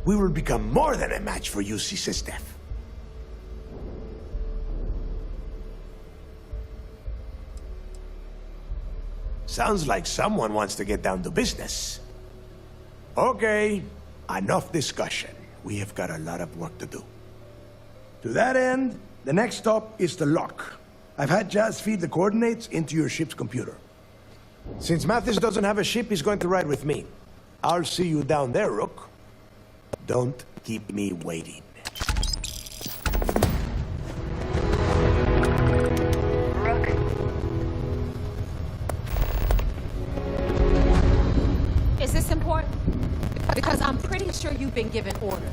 We will become more than a match for UC Systef. Sounds like someone wants to get down to business. Okay, enough discussion. We have got a lot of work to do. To that end, the next stop is the lock. I've had Jazz feed the coordinates into your ship's computer. Since Mathis doesn't have a ship, he's going to ride with me. I'll see you down there, Rook. Don't keep me waiting. Rook. Is this important? Because I'm pretty sure you've been given orders.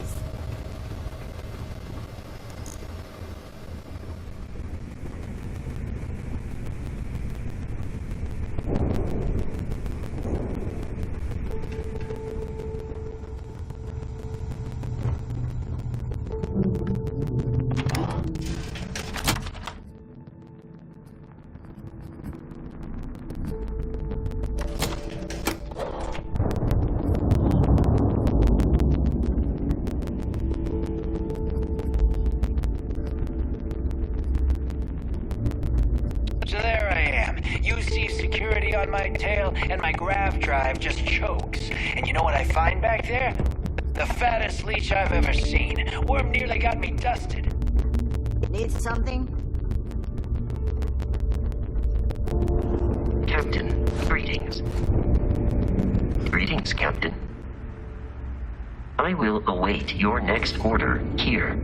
So there I am. You see security on my tail, and my grav drive just chokes. And you know what I find back there? The fattest leech I've ever seen. Worm nearly got me dusted. Need something? Captain, greetings. Greetings, Captain. I will await your next order here.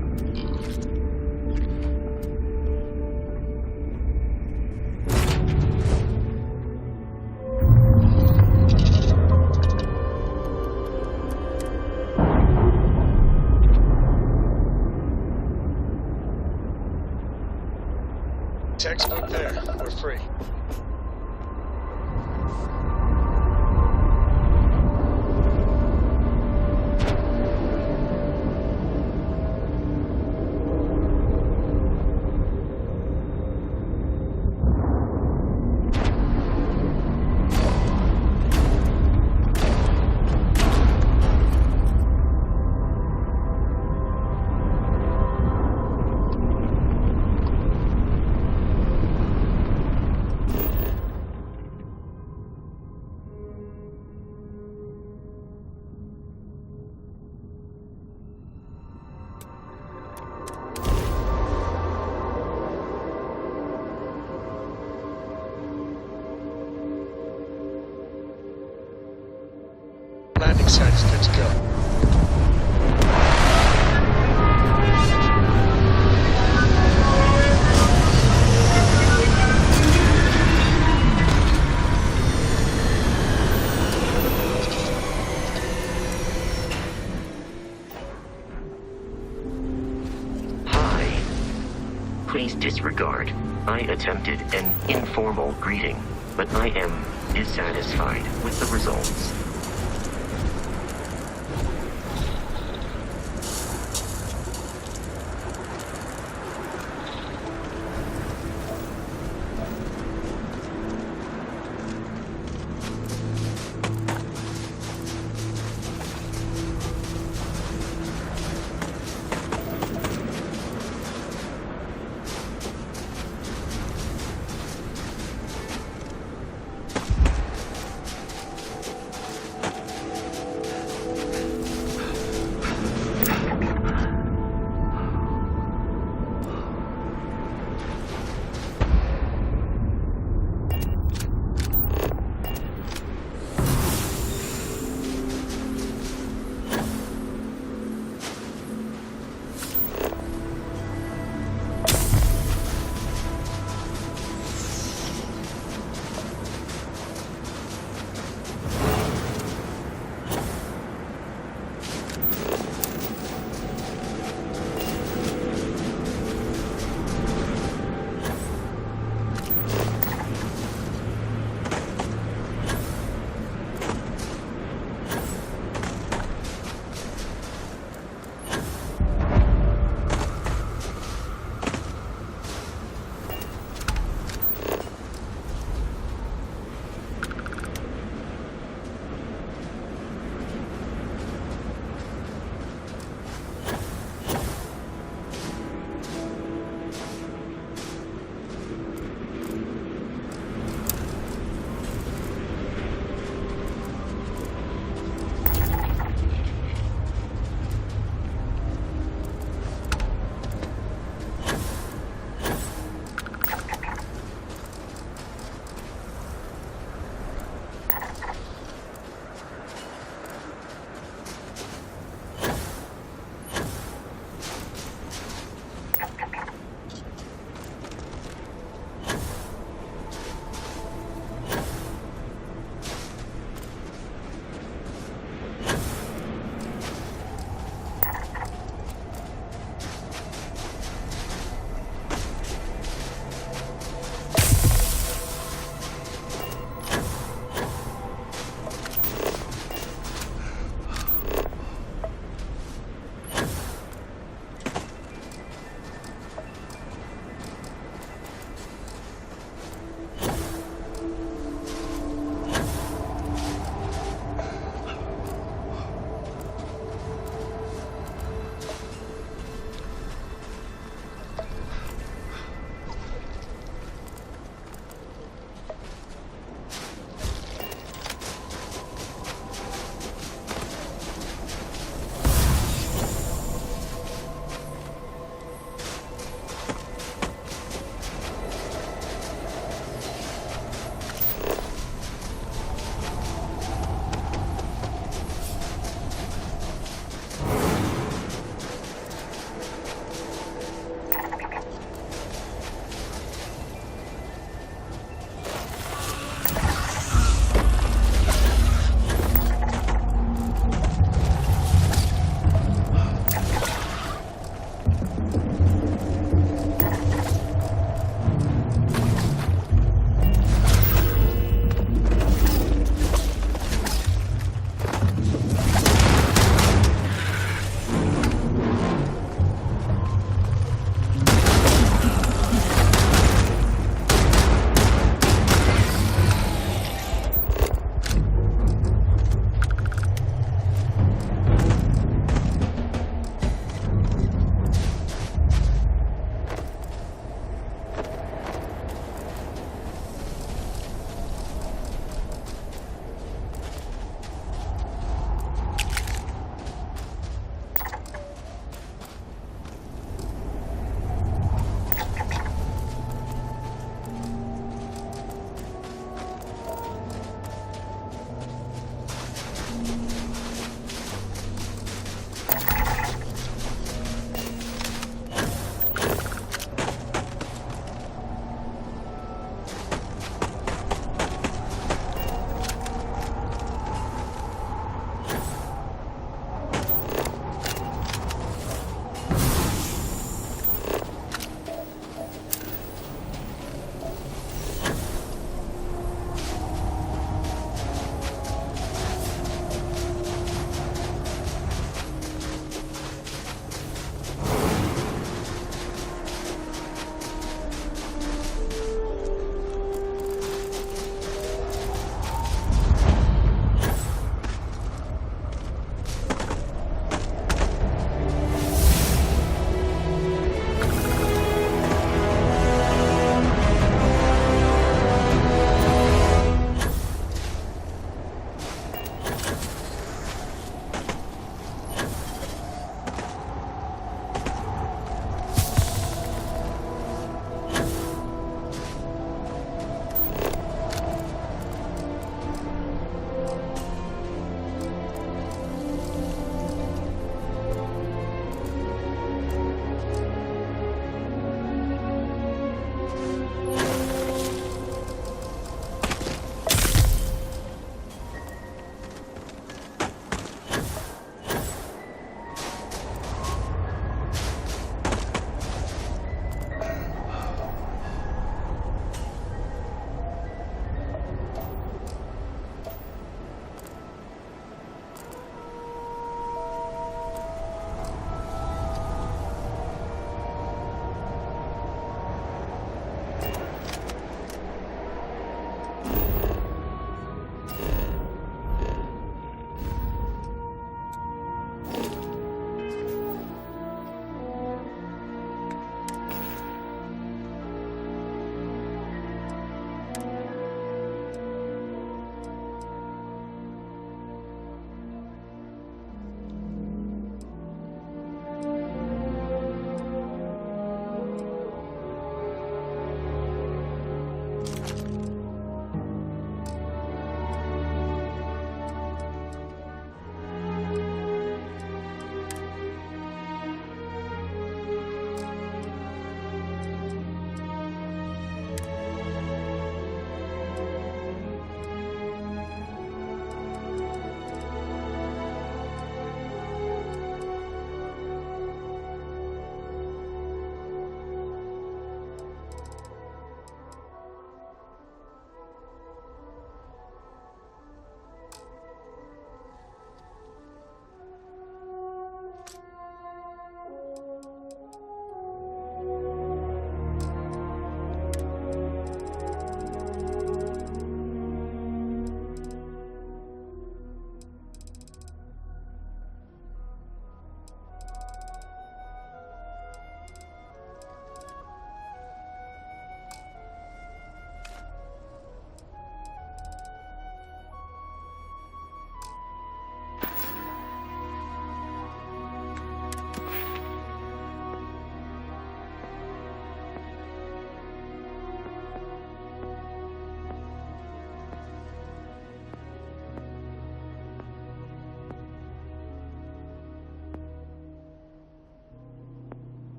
Textbook there. We're free. Landing site is good to go. Please disregard. I attempted an informal greeting, but I am dissatisfied with the results.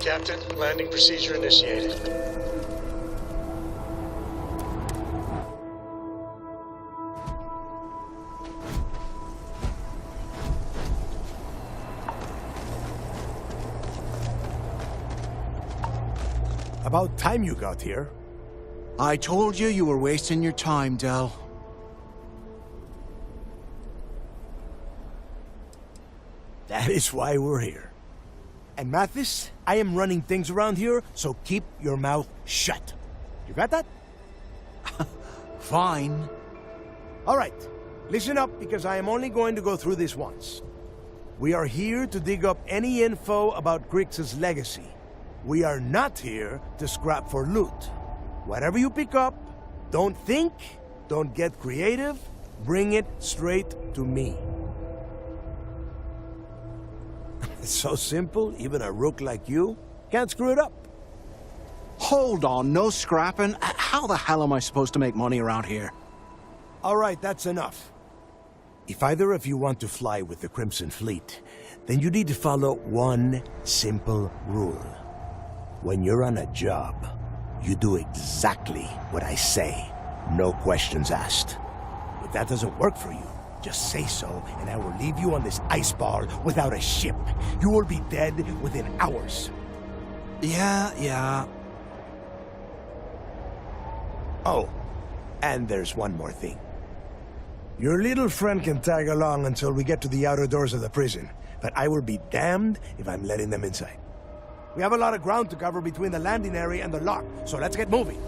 Captain, landing procedure initiated. About time you got here. I told you were wasting your time, Del. That is why we're here. And Mathis, I am running things around here, so keep your mouth shut. You got that? Fine. All right, listen up because I am only going to go through this once. We are here to dig up any info about Grix's legacy. We are not here to scrap for loot. Whatever you pick up, don't think, don't get creative, bring it straight to me. It's so simple, even a rook like you can't screw it up. Hold on, no scrapping? How the hell am I supposed to make money around here? All right, that's enough. If either of you want to fly with the Crimson Fleet, then you need to follow one simple rule. When you're on a job, you do exactly what I say. No questions asked. If that doesn't work for you, just say so, and I will leave you on this ice ball without a ship. You will be dead within hours. Yeah. Oh, and there's one more thing. Your little friend can tag along until we get to the outer doors of the prison, but I will be damned if I'm letting them inside. We have a lot of ground to cover between the landing area and the lock, so let's get moving.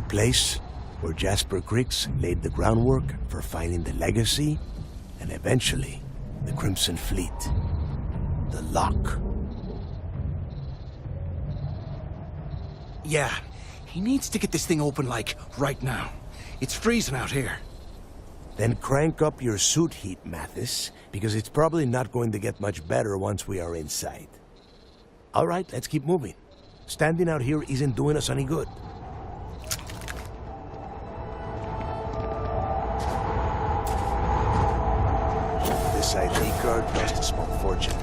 Place where Jasper Grix laid the groundwork for finding the legacy and eventually the Crimson Fleet. The lock. Yeah, he needs to get this thing open, like, right now. It's freezing out here. Then crank up your suit heat, Mathis, because it's probably not going to get much better once we are inside. All right, let's keep moving. Standing out here isn't doing us any good. This ID card cost a small fortune.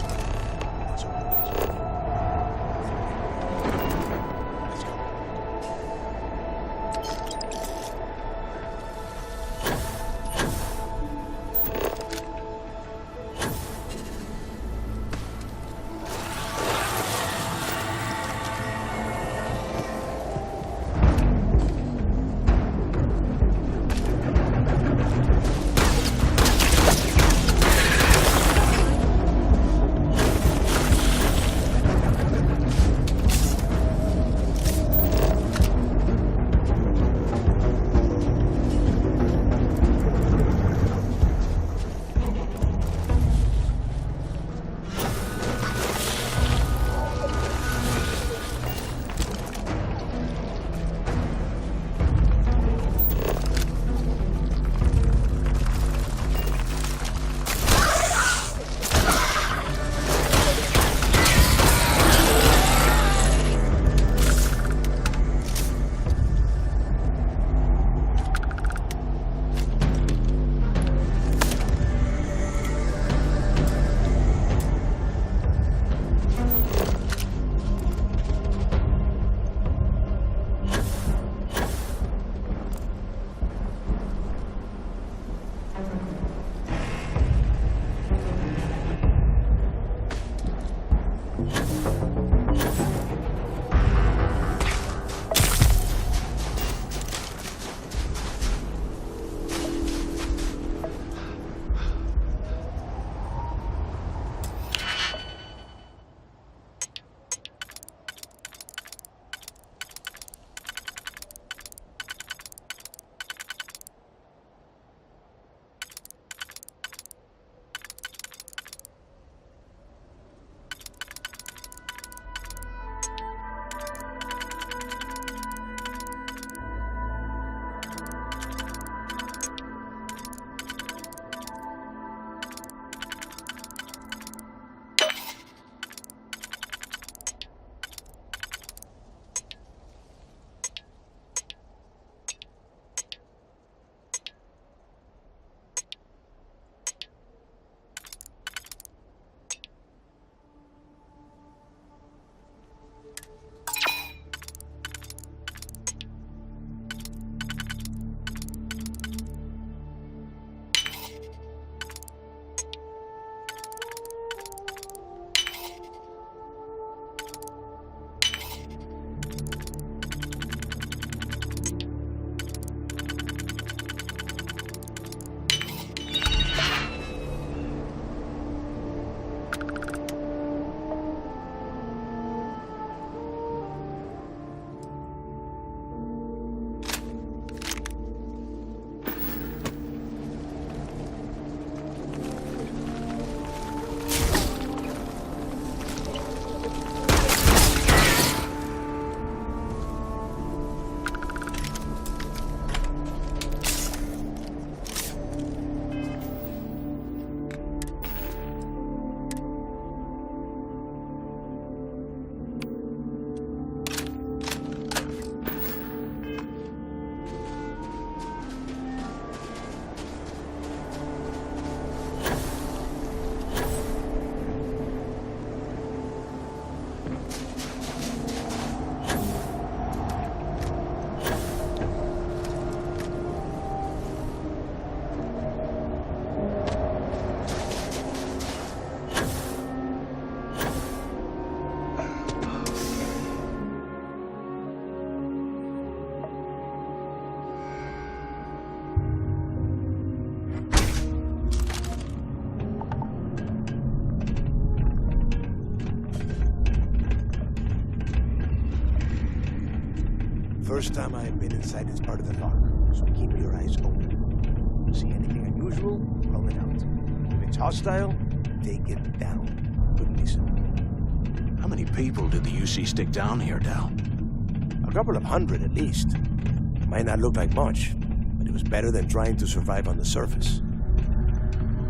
First time I have been inside this part of the lock, so keep your eyes open. See anything unusual, call it out. If it's hostile, take it down. Good listen. How many people did the UC stick down here, Dal? A couple of hundred at least. Might not look like much, but It was better than trying to survive on the surface.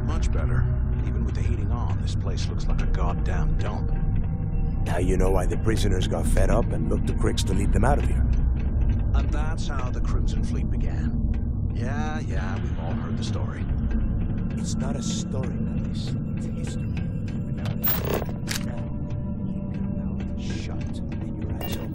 Much better. Even with the heating on, this place looks like a goddamn dump. Now you know why the prisoners got fed up and looked to Crix to lead them out of here. And that's how the Crimson Fleet began. Yeah, we've all heard the story. It's not a story, Alice. It's history. Now, keep your mouth shut and your eyes open.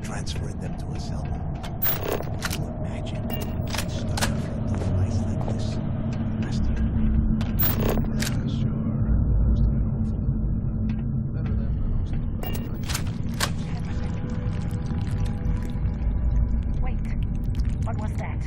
Transferring them to a cell. Can you imagine Starfield on a place like this? Rest of it. Yeah, sure. Must have been awful. Better than most of them. Wait. What was that?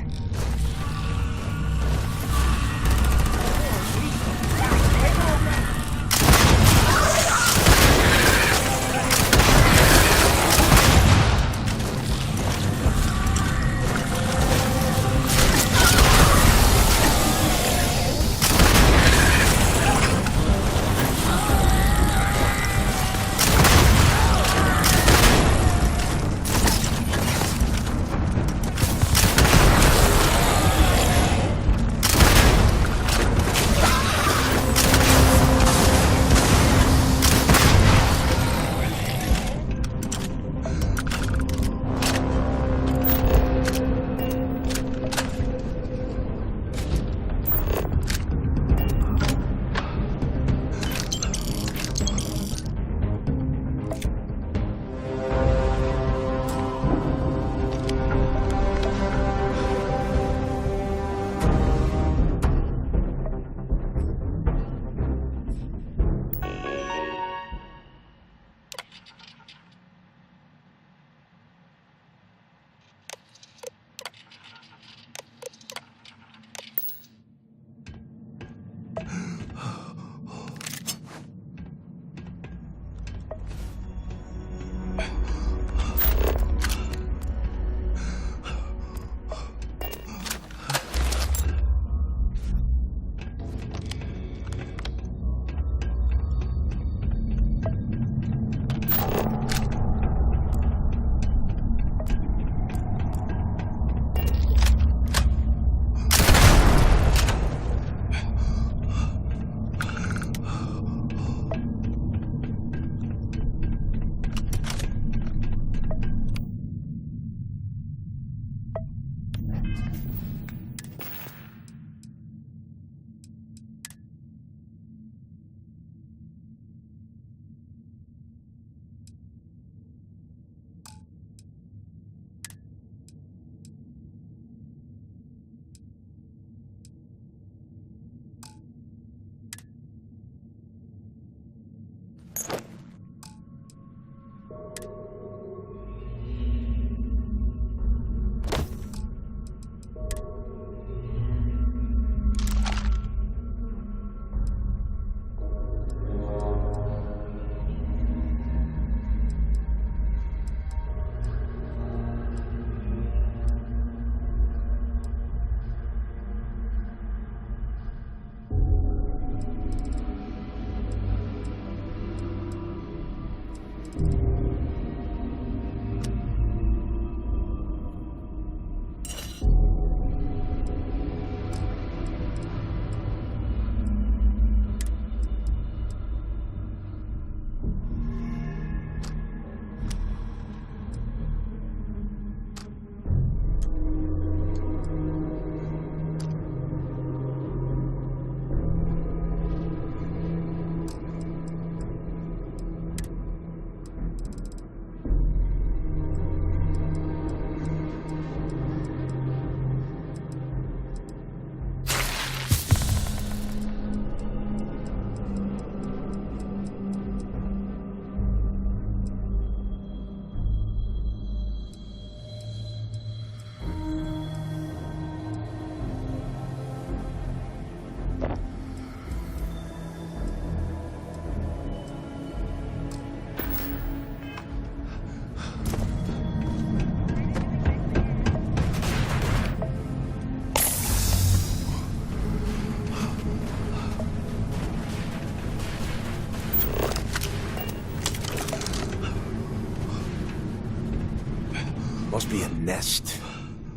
Must be a nest.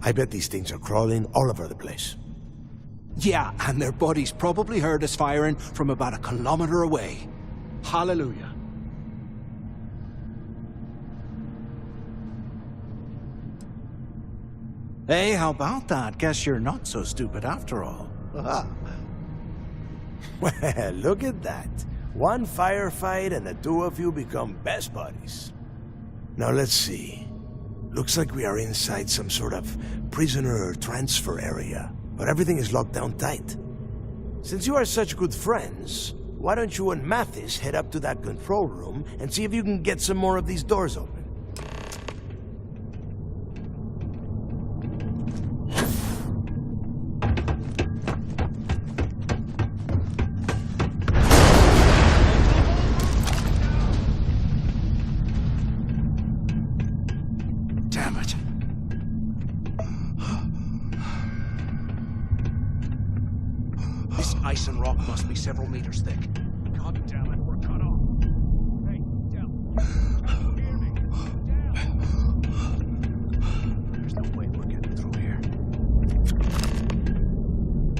I bet these things are crawling all over the place. Yeah, and their buddies probably heard us firing from about 1 kilometer away. Hallelujah. Hey, how about that? Guess you're not so stupid after all. Well, look at that. One firefight and the two of you become best buddies. Now let's see. Looks like we are inside some sort of prisoner transfer area, but everything is locked down tight. Since you are such good friends, why don't you and Mathis head up to that control room and see if you can get some more of these doors open? Damn it. This ice and rock must be several meters thick. God damn it, we're cut off. Hey, Del. Hear me? Del. There's no way we're getting through here.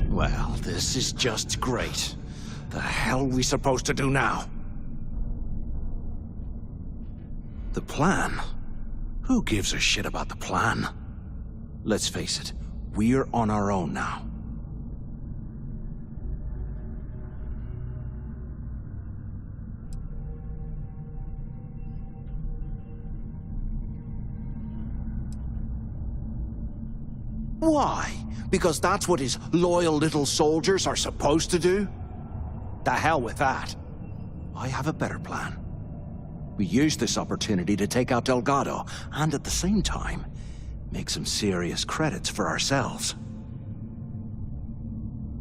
Well, this is just great. The hell are we supposed to do now? The plan? Who gives a shit about the plan? Let's face it, we're on our own now. Why? Because that's what his loyal little soldiers are supposed to do? The hell with that. I have a better plan. We use this opportunity to take out Delgado, and at the same time, make some serious credits for ourselves.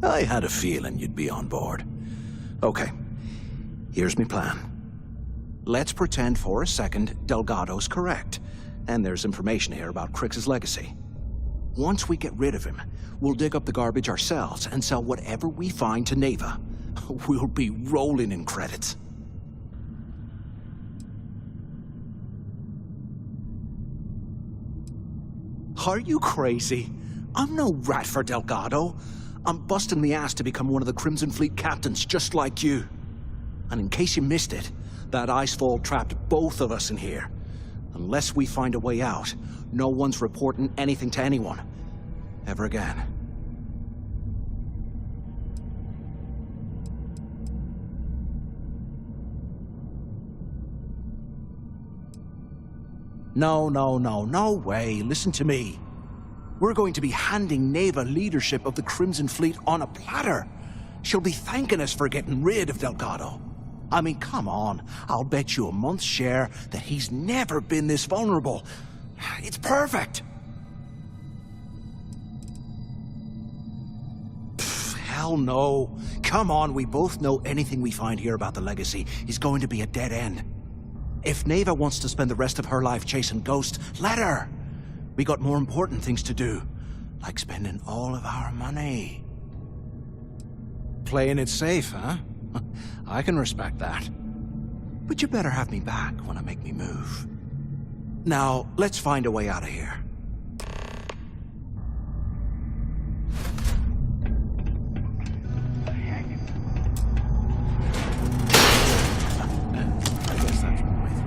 I had a feeling you'd be on board. Okay, here's my plan. Let's pretend for a second Delgado's correct, and there's information here about Crix's legacy. Once we get rid of him, we'll dig up the garbage ourselves and sell whatever we find to Neva. We'll be rolling in credits. Are you crazy? I'm no rat for Delgado. I'm busting the ass to become one of the Crimson Fleet captains, just like you. And in case you missed it, that icefall trapped both of us in here. Unless we find a way out, no one's reporting anything to anyone. Ever again. No way. Listen to me. We're going to be handing Neva leadership of the Crimson Fleet on a platter. She'll be thanking us for getting rid of Delgado. I mean, come on. I'll bet you a month's share that he's never been this vulnerable. It's perfect. Pfft, hell no. Come on, we both know anything we find here about the legacy is going to be a dead end. If Neva wants to spend the rest of her life chasing ghosts, let her. We got more important things to do, like spending all of our money. Playing it safe, huh? I can respect that. But you better have me back when I make me move. Now, let's find a way out of here. I guess that's one way through.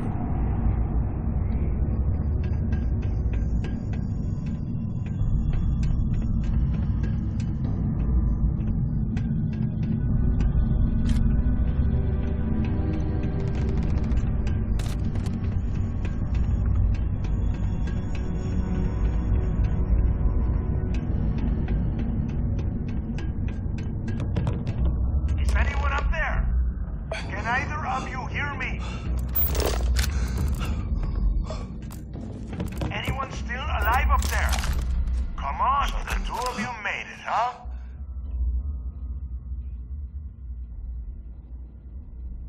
Is anyone up there? Can either of you hear me? Anyone still alive up there? Come on, the two of you made it, huh?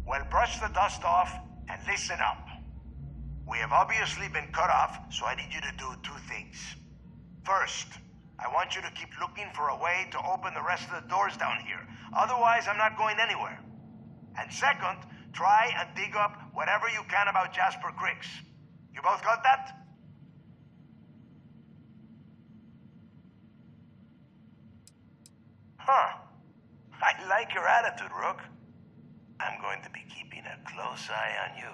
Well, brush the dust off and listen up. We have obviously been cut off, so I need you to do two things. First, I want you to keep looking for a way to open the rest of the doors down here. Otherwise, I'm not going anywhere. And second, try and dig up whatever you can about Jasper Crix. You both got that? Huh. I like your attitude, Rook. I'm going to be keeping a close eye on you.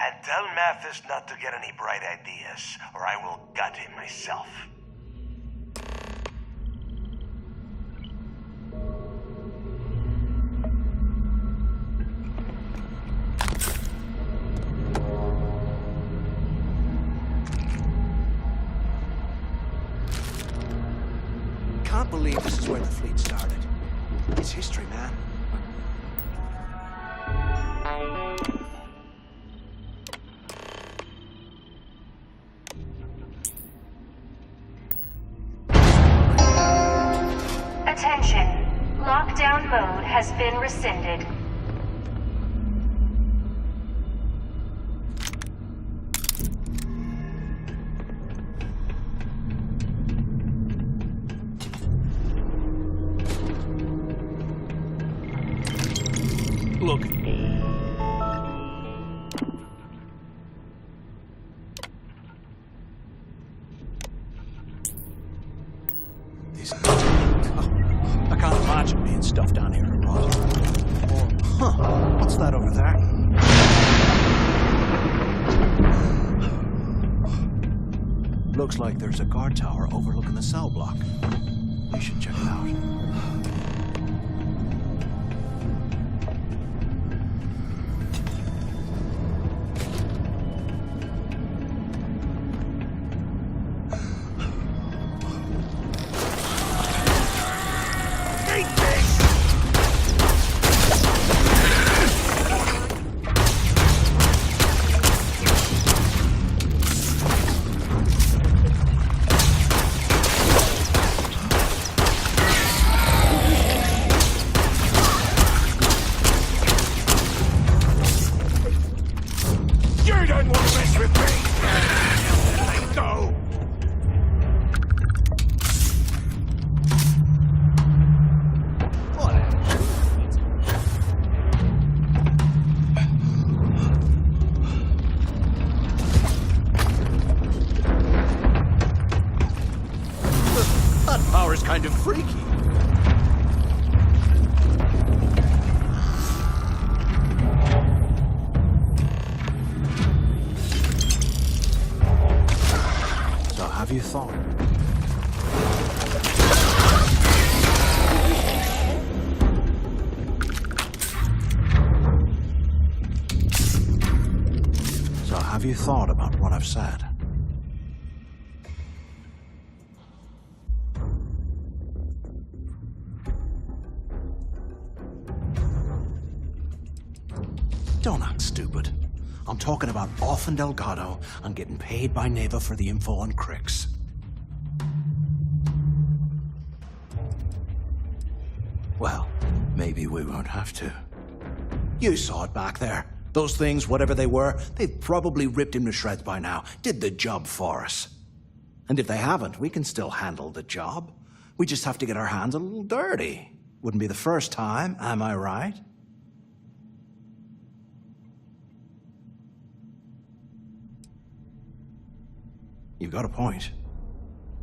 And tell Mathis not to get any bright ideas, or I will gut him myself. Can't believe this is where the fleet started. It's history, man. Attention. Lockdown mode has been rescinded. Look. This... I can't imagine being stuffed down here at all. Huh. What's that over there? Looks like there's a guard tower overlooking the cell block. We should check it out. Kind of freaky. So have you thought? So have you thought about what I've said? Don't act stupid. I'm talking about off in Delgado and getting paid by Neva for the info on Crix. Well, maybe we won't have to. You saw it back there. Those things, whatever they were, they've probably ripped him to shreds by now. Did the job for us. And if they haven't, we can still handle the job. We just have to get our hands a little dirty. Wouldn't be the first time, am I right? You've got a point.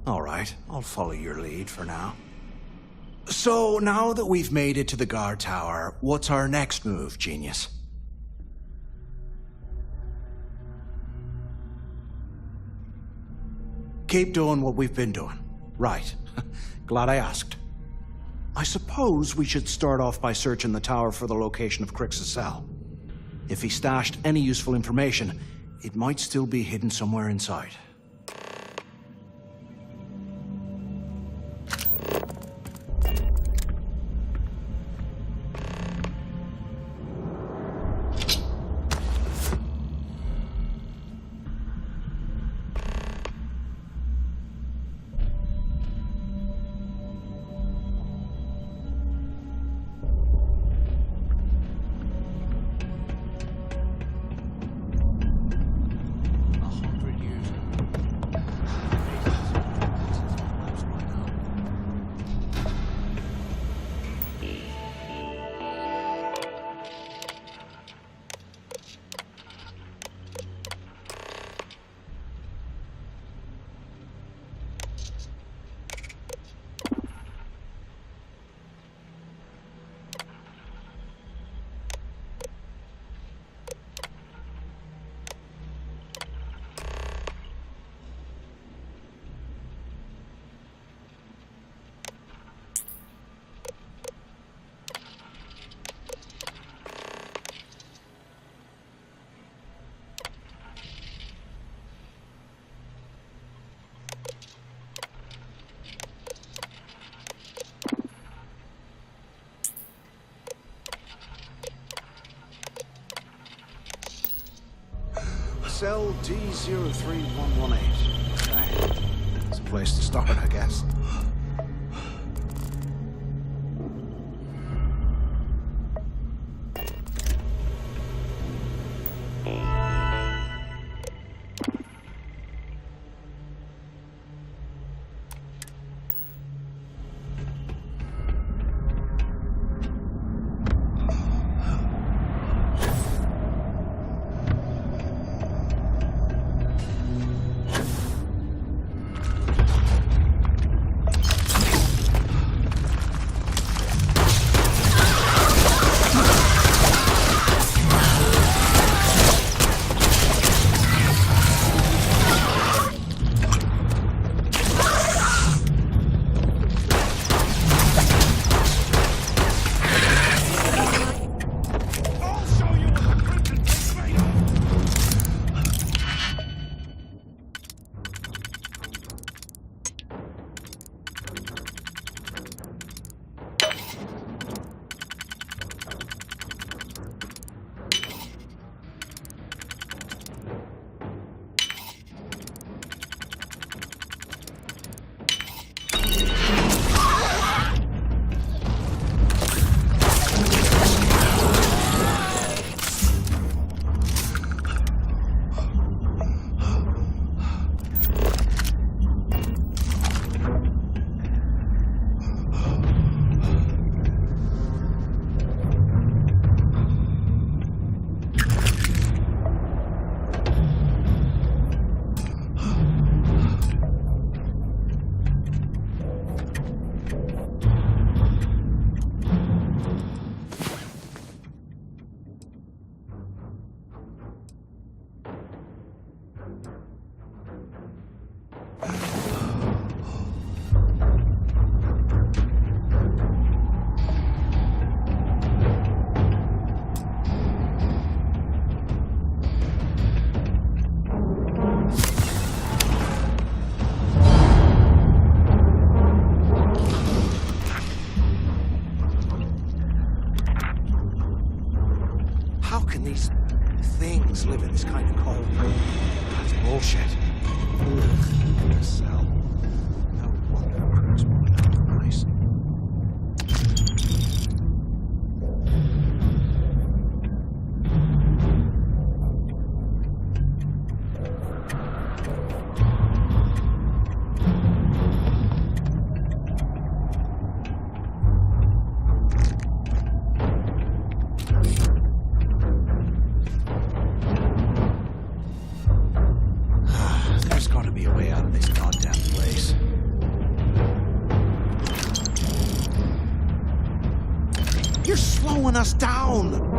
All right, I'll follow your lead for now. So, now that we've made it to the guard tower, what's our next move, genius? Keep doing what we've been doing. Right. Glad I asked. I suppose we should start off by searching the tower for the location of Crix's cell. If he stashed any useful information, it might still be hidden somewhere inside. 03118. Okay. It's a place to start, I guess. Things live in this kind of cold. That's bullshit. Ugh, a cell. No wonder Cruz wanted out of nice. Us down!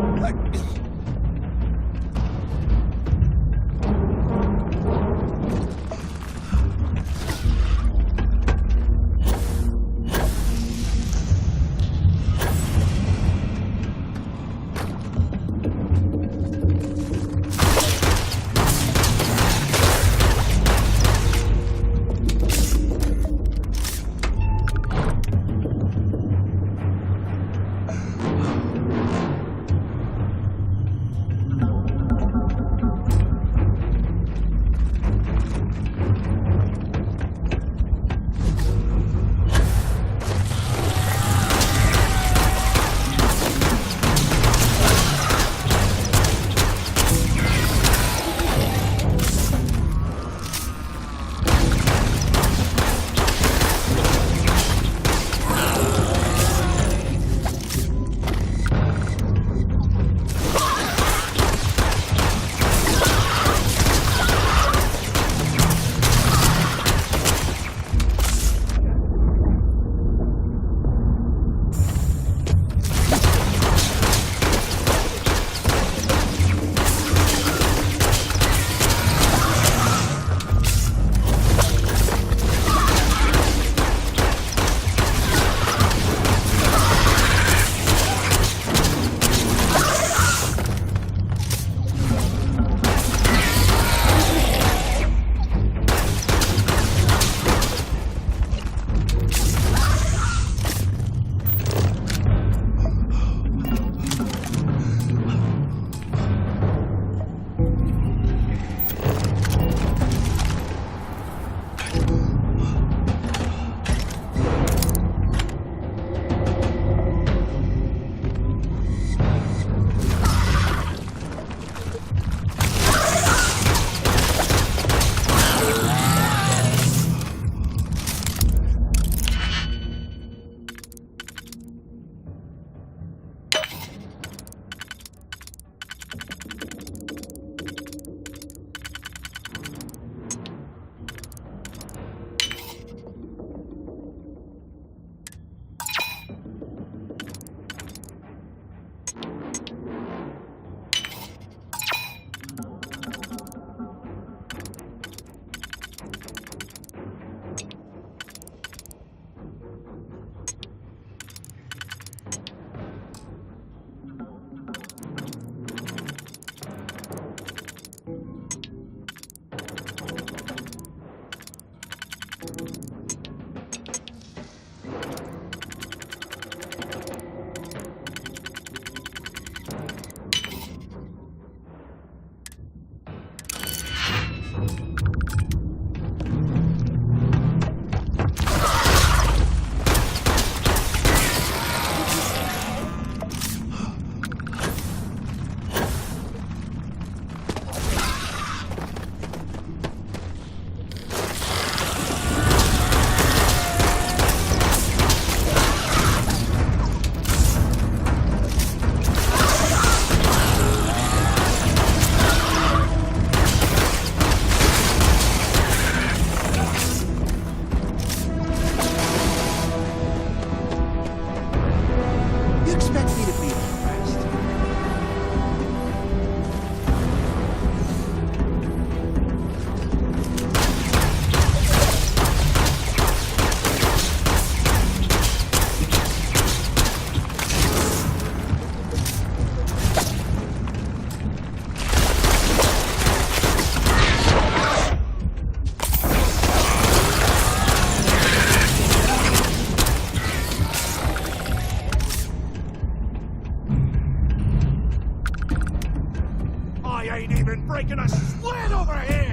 breaking a sweat over here!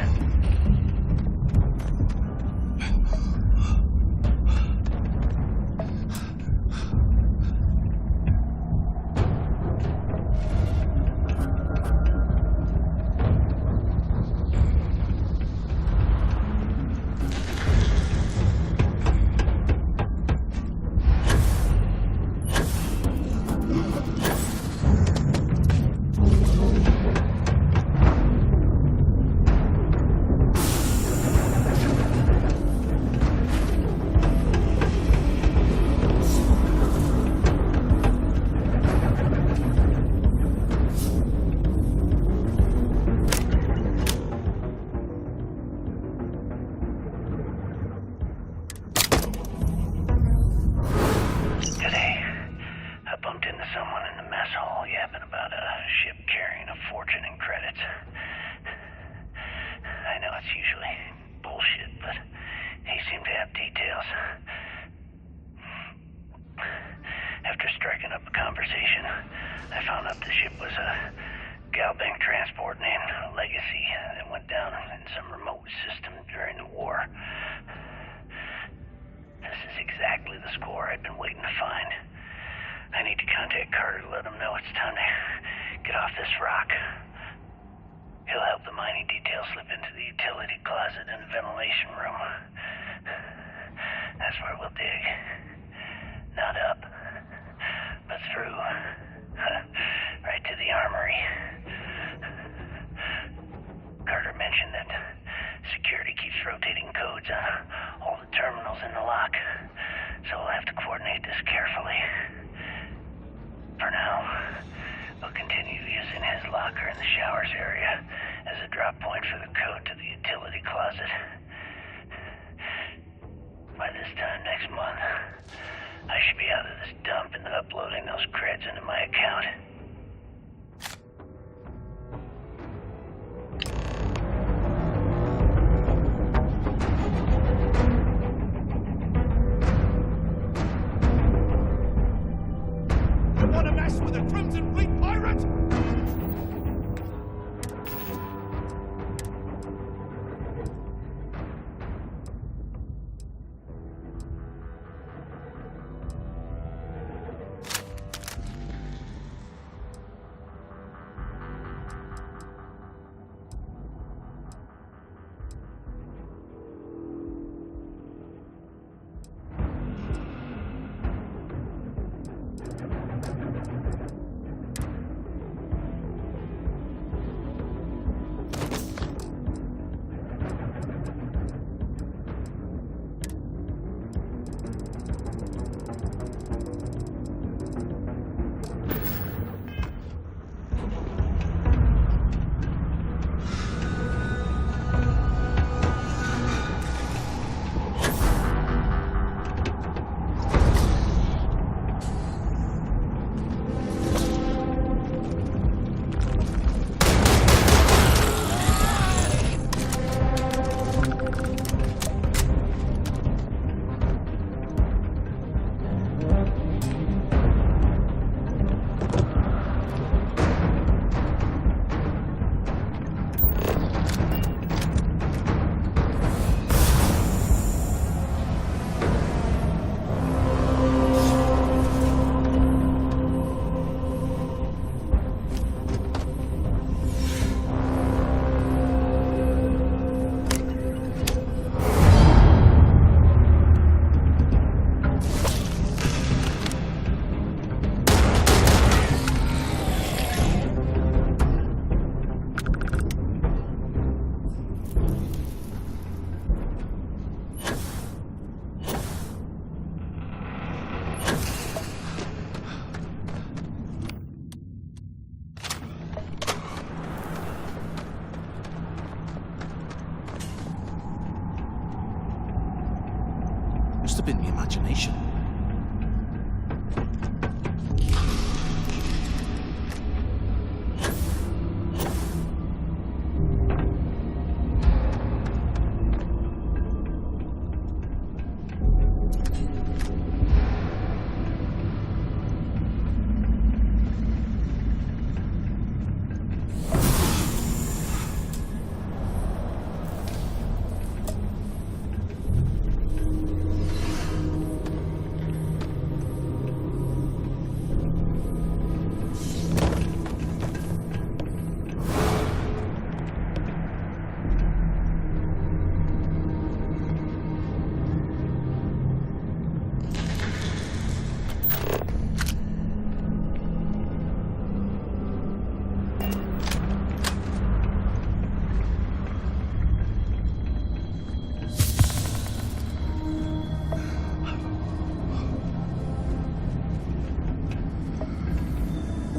Must have been the imagination.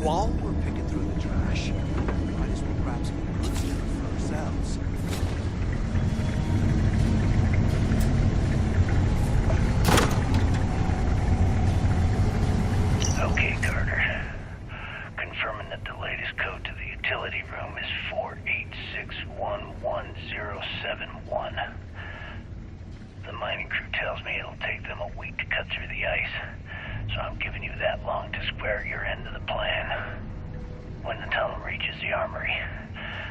While we're picking through the trash, we might as well grab some good stuff for ourselves. Okay, Carter. Confirming that the latest code to the utility room is 486111071. The mining crew tells me it'll take them a week to cut through the ice, so I'm giving you that long to square your end of the plan. When the tunnel reaches the armory,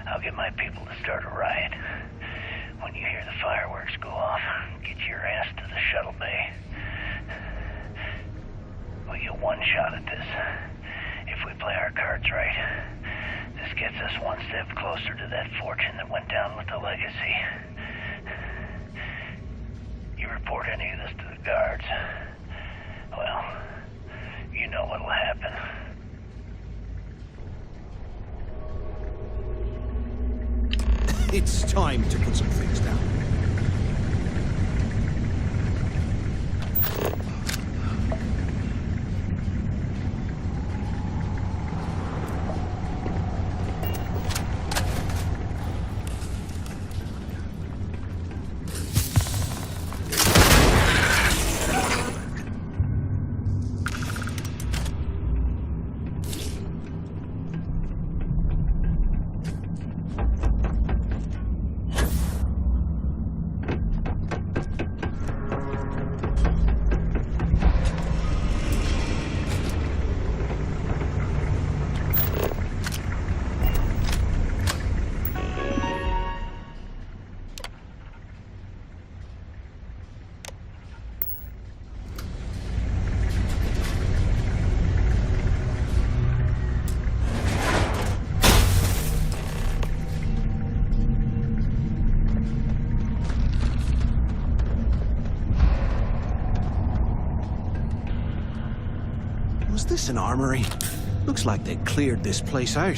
I'll get my people to start a riot. When you hear the fireworks go off, get your ass to the shuttle bay. We get one shot at this. If we play our cards right, this gets us one step closer to that fortune that went down with the legacy. You report any of this to the guards, well, you know what'll happen. It's time to put some things down. Was this an armory? Looks like they cleared this place out.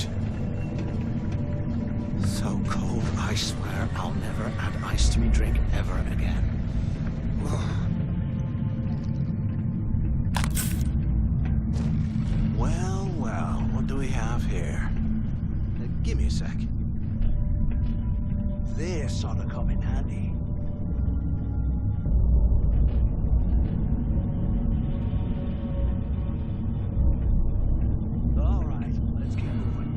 So cold, I swear I'll never add ice to me drink ever again. Well, well, what do we have here? Give me a sec. This ought to come in handy. All right, let's keep moving.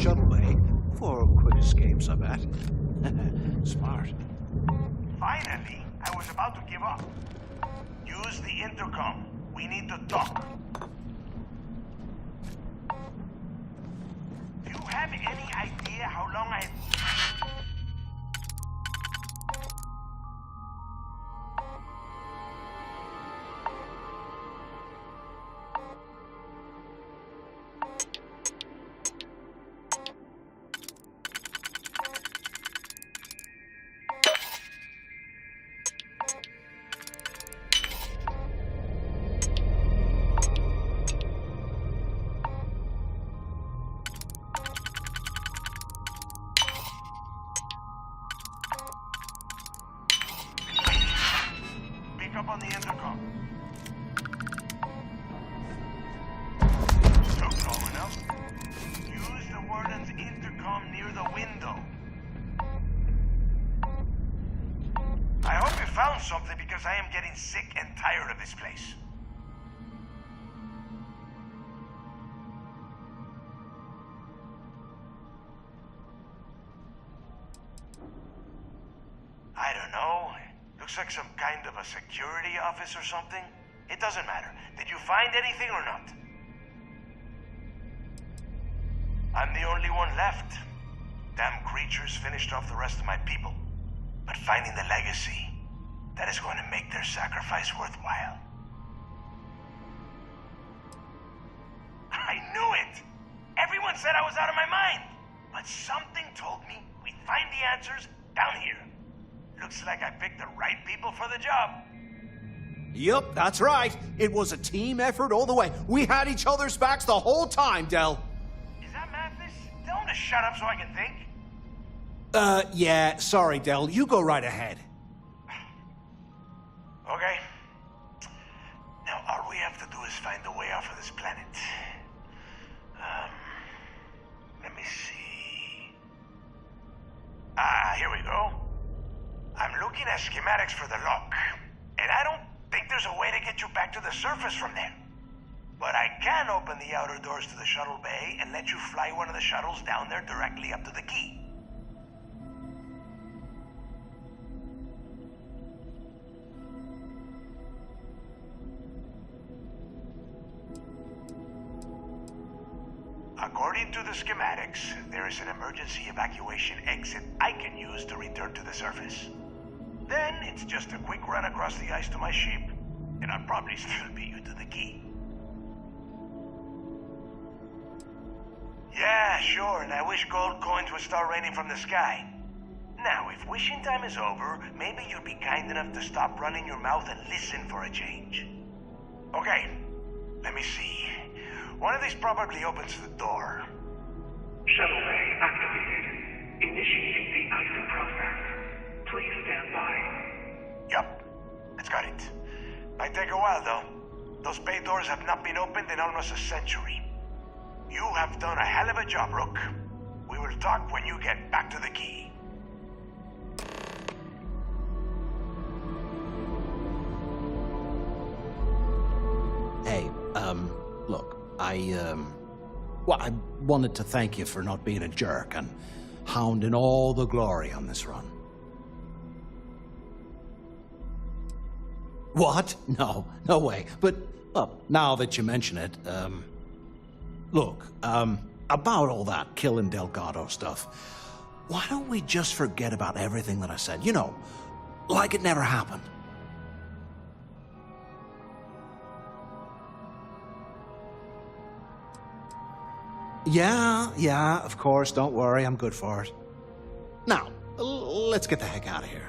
shuttle bay for quick escapes, I bet. Smart. Finally, I was about to give up. Use the intercom. We need to talk. Do you have any idea how long I... Up on the intercom. Look, long enough. Use the warden's intercom near the window. I hope you found something because I am getting sick and tired of this place. I don't know. Looks like some kind of a security office or something. It doesn't matter. Did you find anything or not? I'm the only one left. Damn creatures finished off the rest of my people. But finding the legacy, that is going to make their sacrifice worthwhile. I knew it! Everyone said I was out of my mind! But something told me we'd find the answers down here. Looks like I picked the right people for the job. Yup, that's right. It was a team effort all the way. We had each other's backs the whole time, Del. Is that Mathis? Tell him to shut up so I can think. Yeah, sorry, Del. You go right ahead. Okay. Now, all we have to do is find a way off of this planet. Let me see. Here we go. I'm looking at schematics for the lock, and I don't think there's a way to get you back to the surface from there. But I can open the outer doors to the shuttle bay and let you fly one of the shuttles down there directly up to the key. According to the schematics, there is an emergency evacuation exit I can use to return to the surface. Then it's just a quick run across the ice to my ship, and I'll probably still beat you to the key. Yeah, sure, and I wish gold coins would start raining from the sky. Now, if wishing time is over, maybe you'd be kind enough to stop running your mouth and listen for a change. Okay, let me see. One of these probably opens the door. Shuttle bay activated. Initiating the icing process. Please stand by. Yup, it's got it. Might take a while, though. Those bay doors have not been opened in almost a century. You have done a hell of a job, Rook. We will talk when you get back to the key. Hey, look, I wanted to thank you for not being a jerk and hounding all the glory on this run. What? No way. But, look, now that you mention it, look, about all that killing Delgado stuff, why don't we just forget about everything that I said? You know, like it never happened. Yeah, of course, don't worry, I'm good for it. Now, let's get the heck out of here.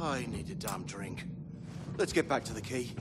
I need a damn drink. Let's get back to the key.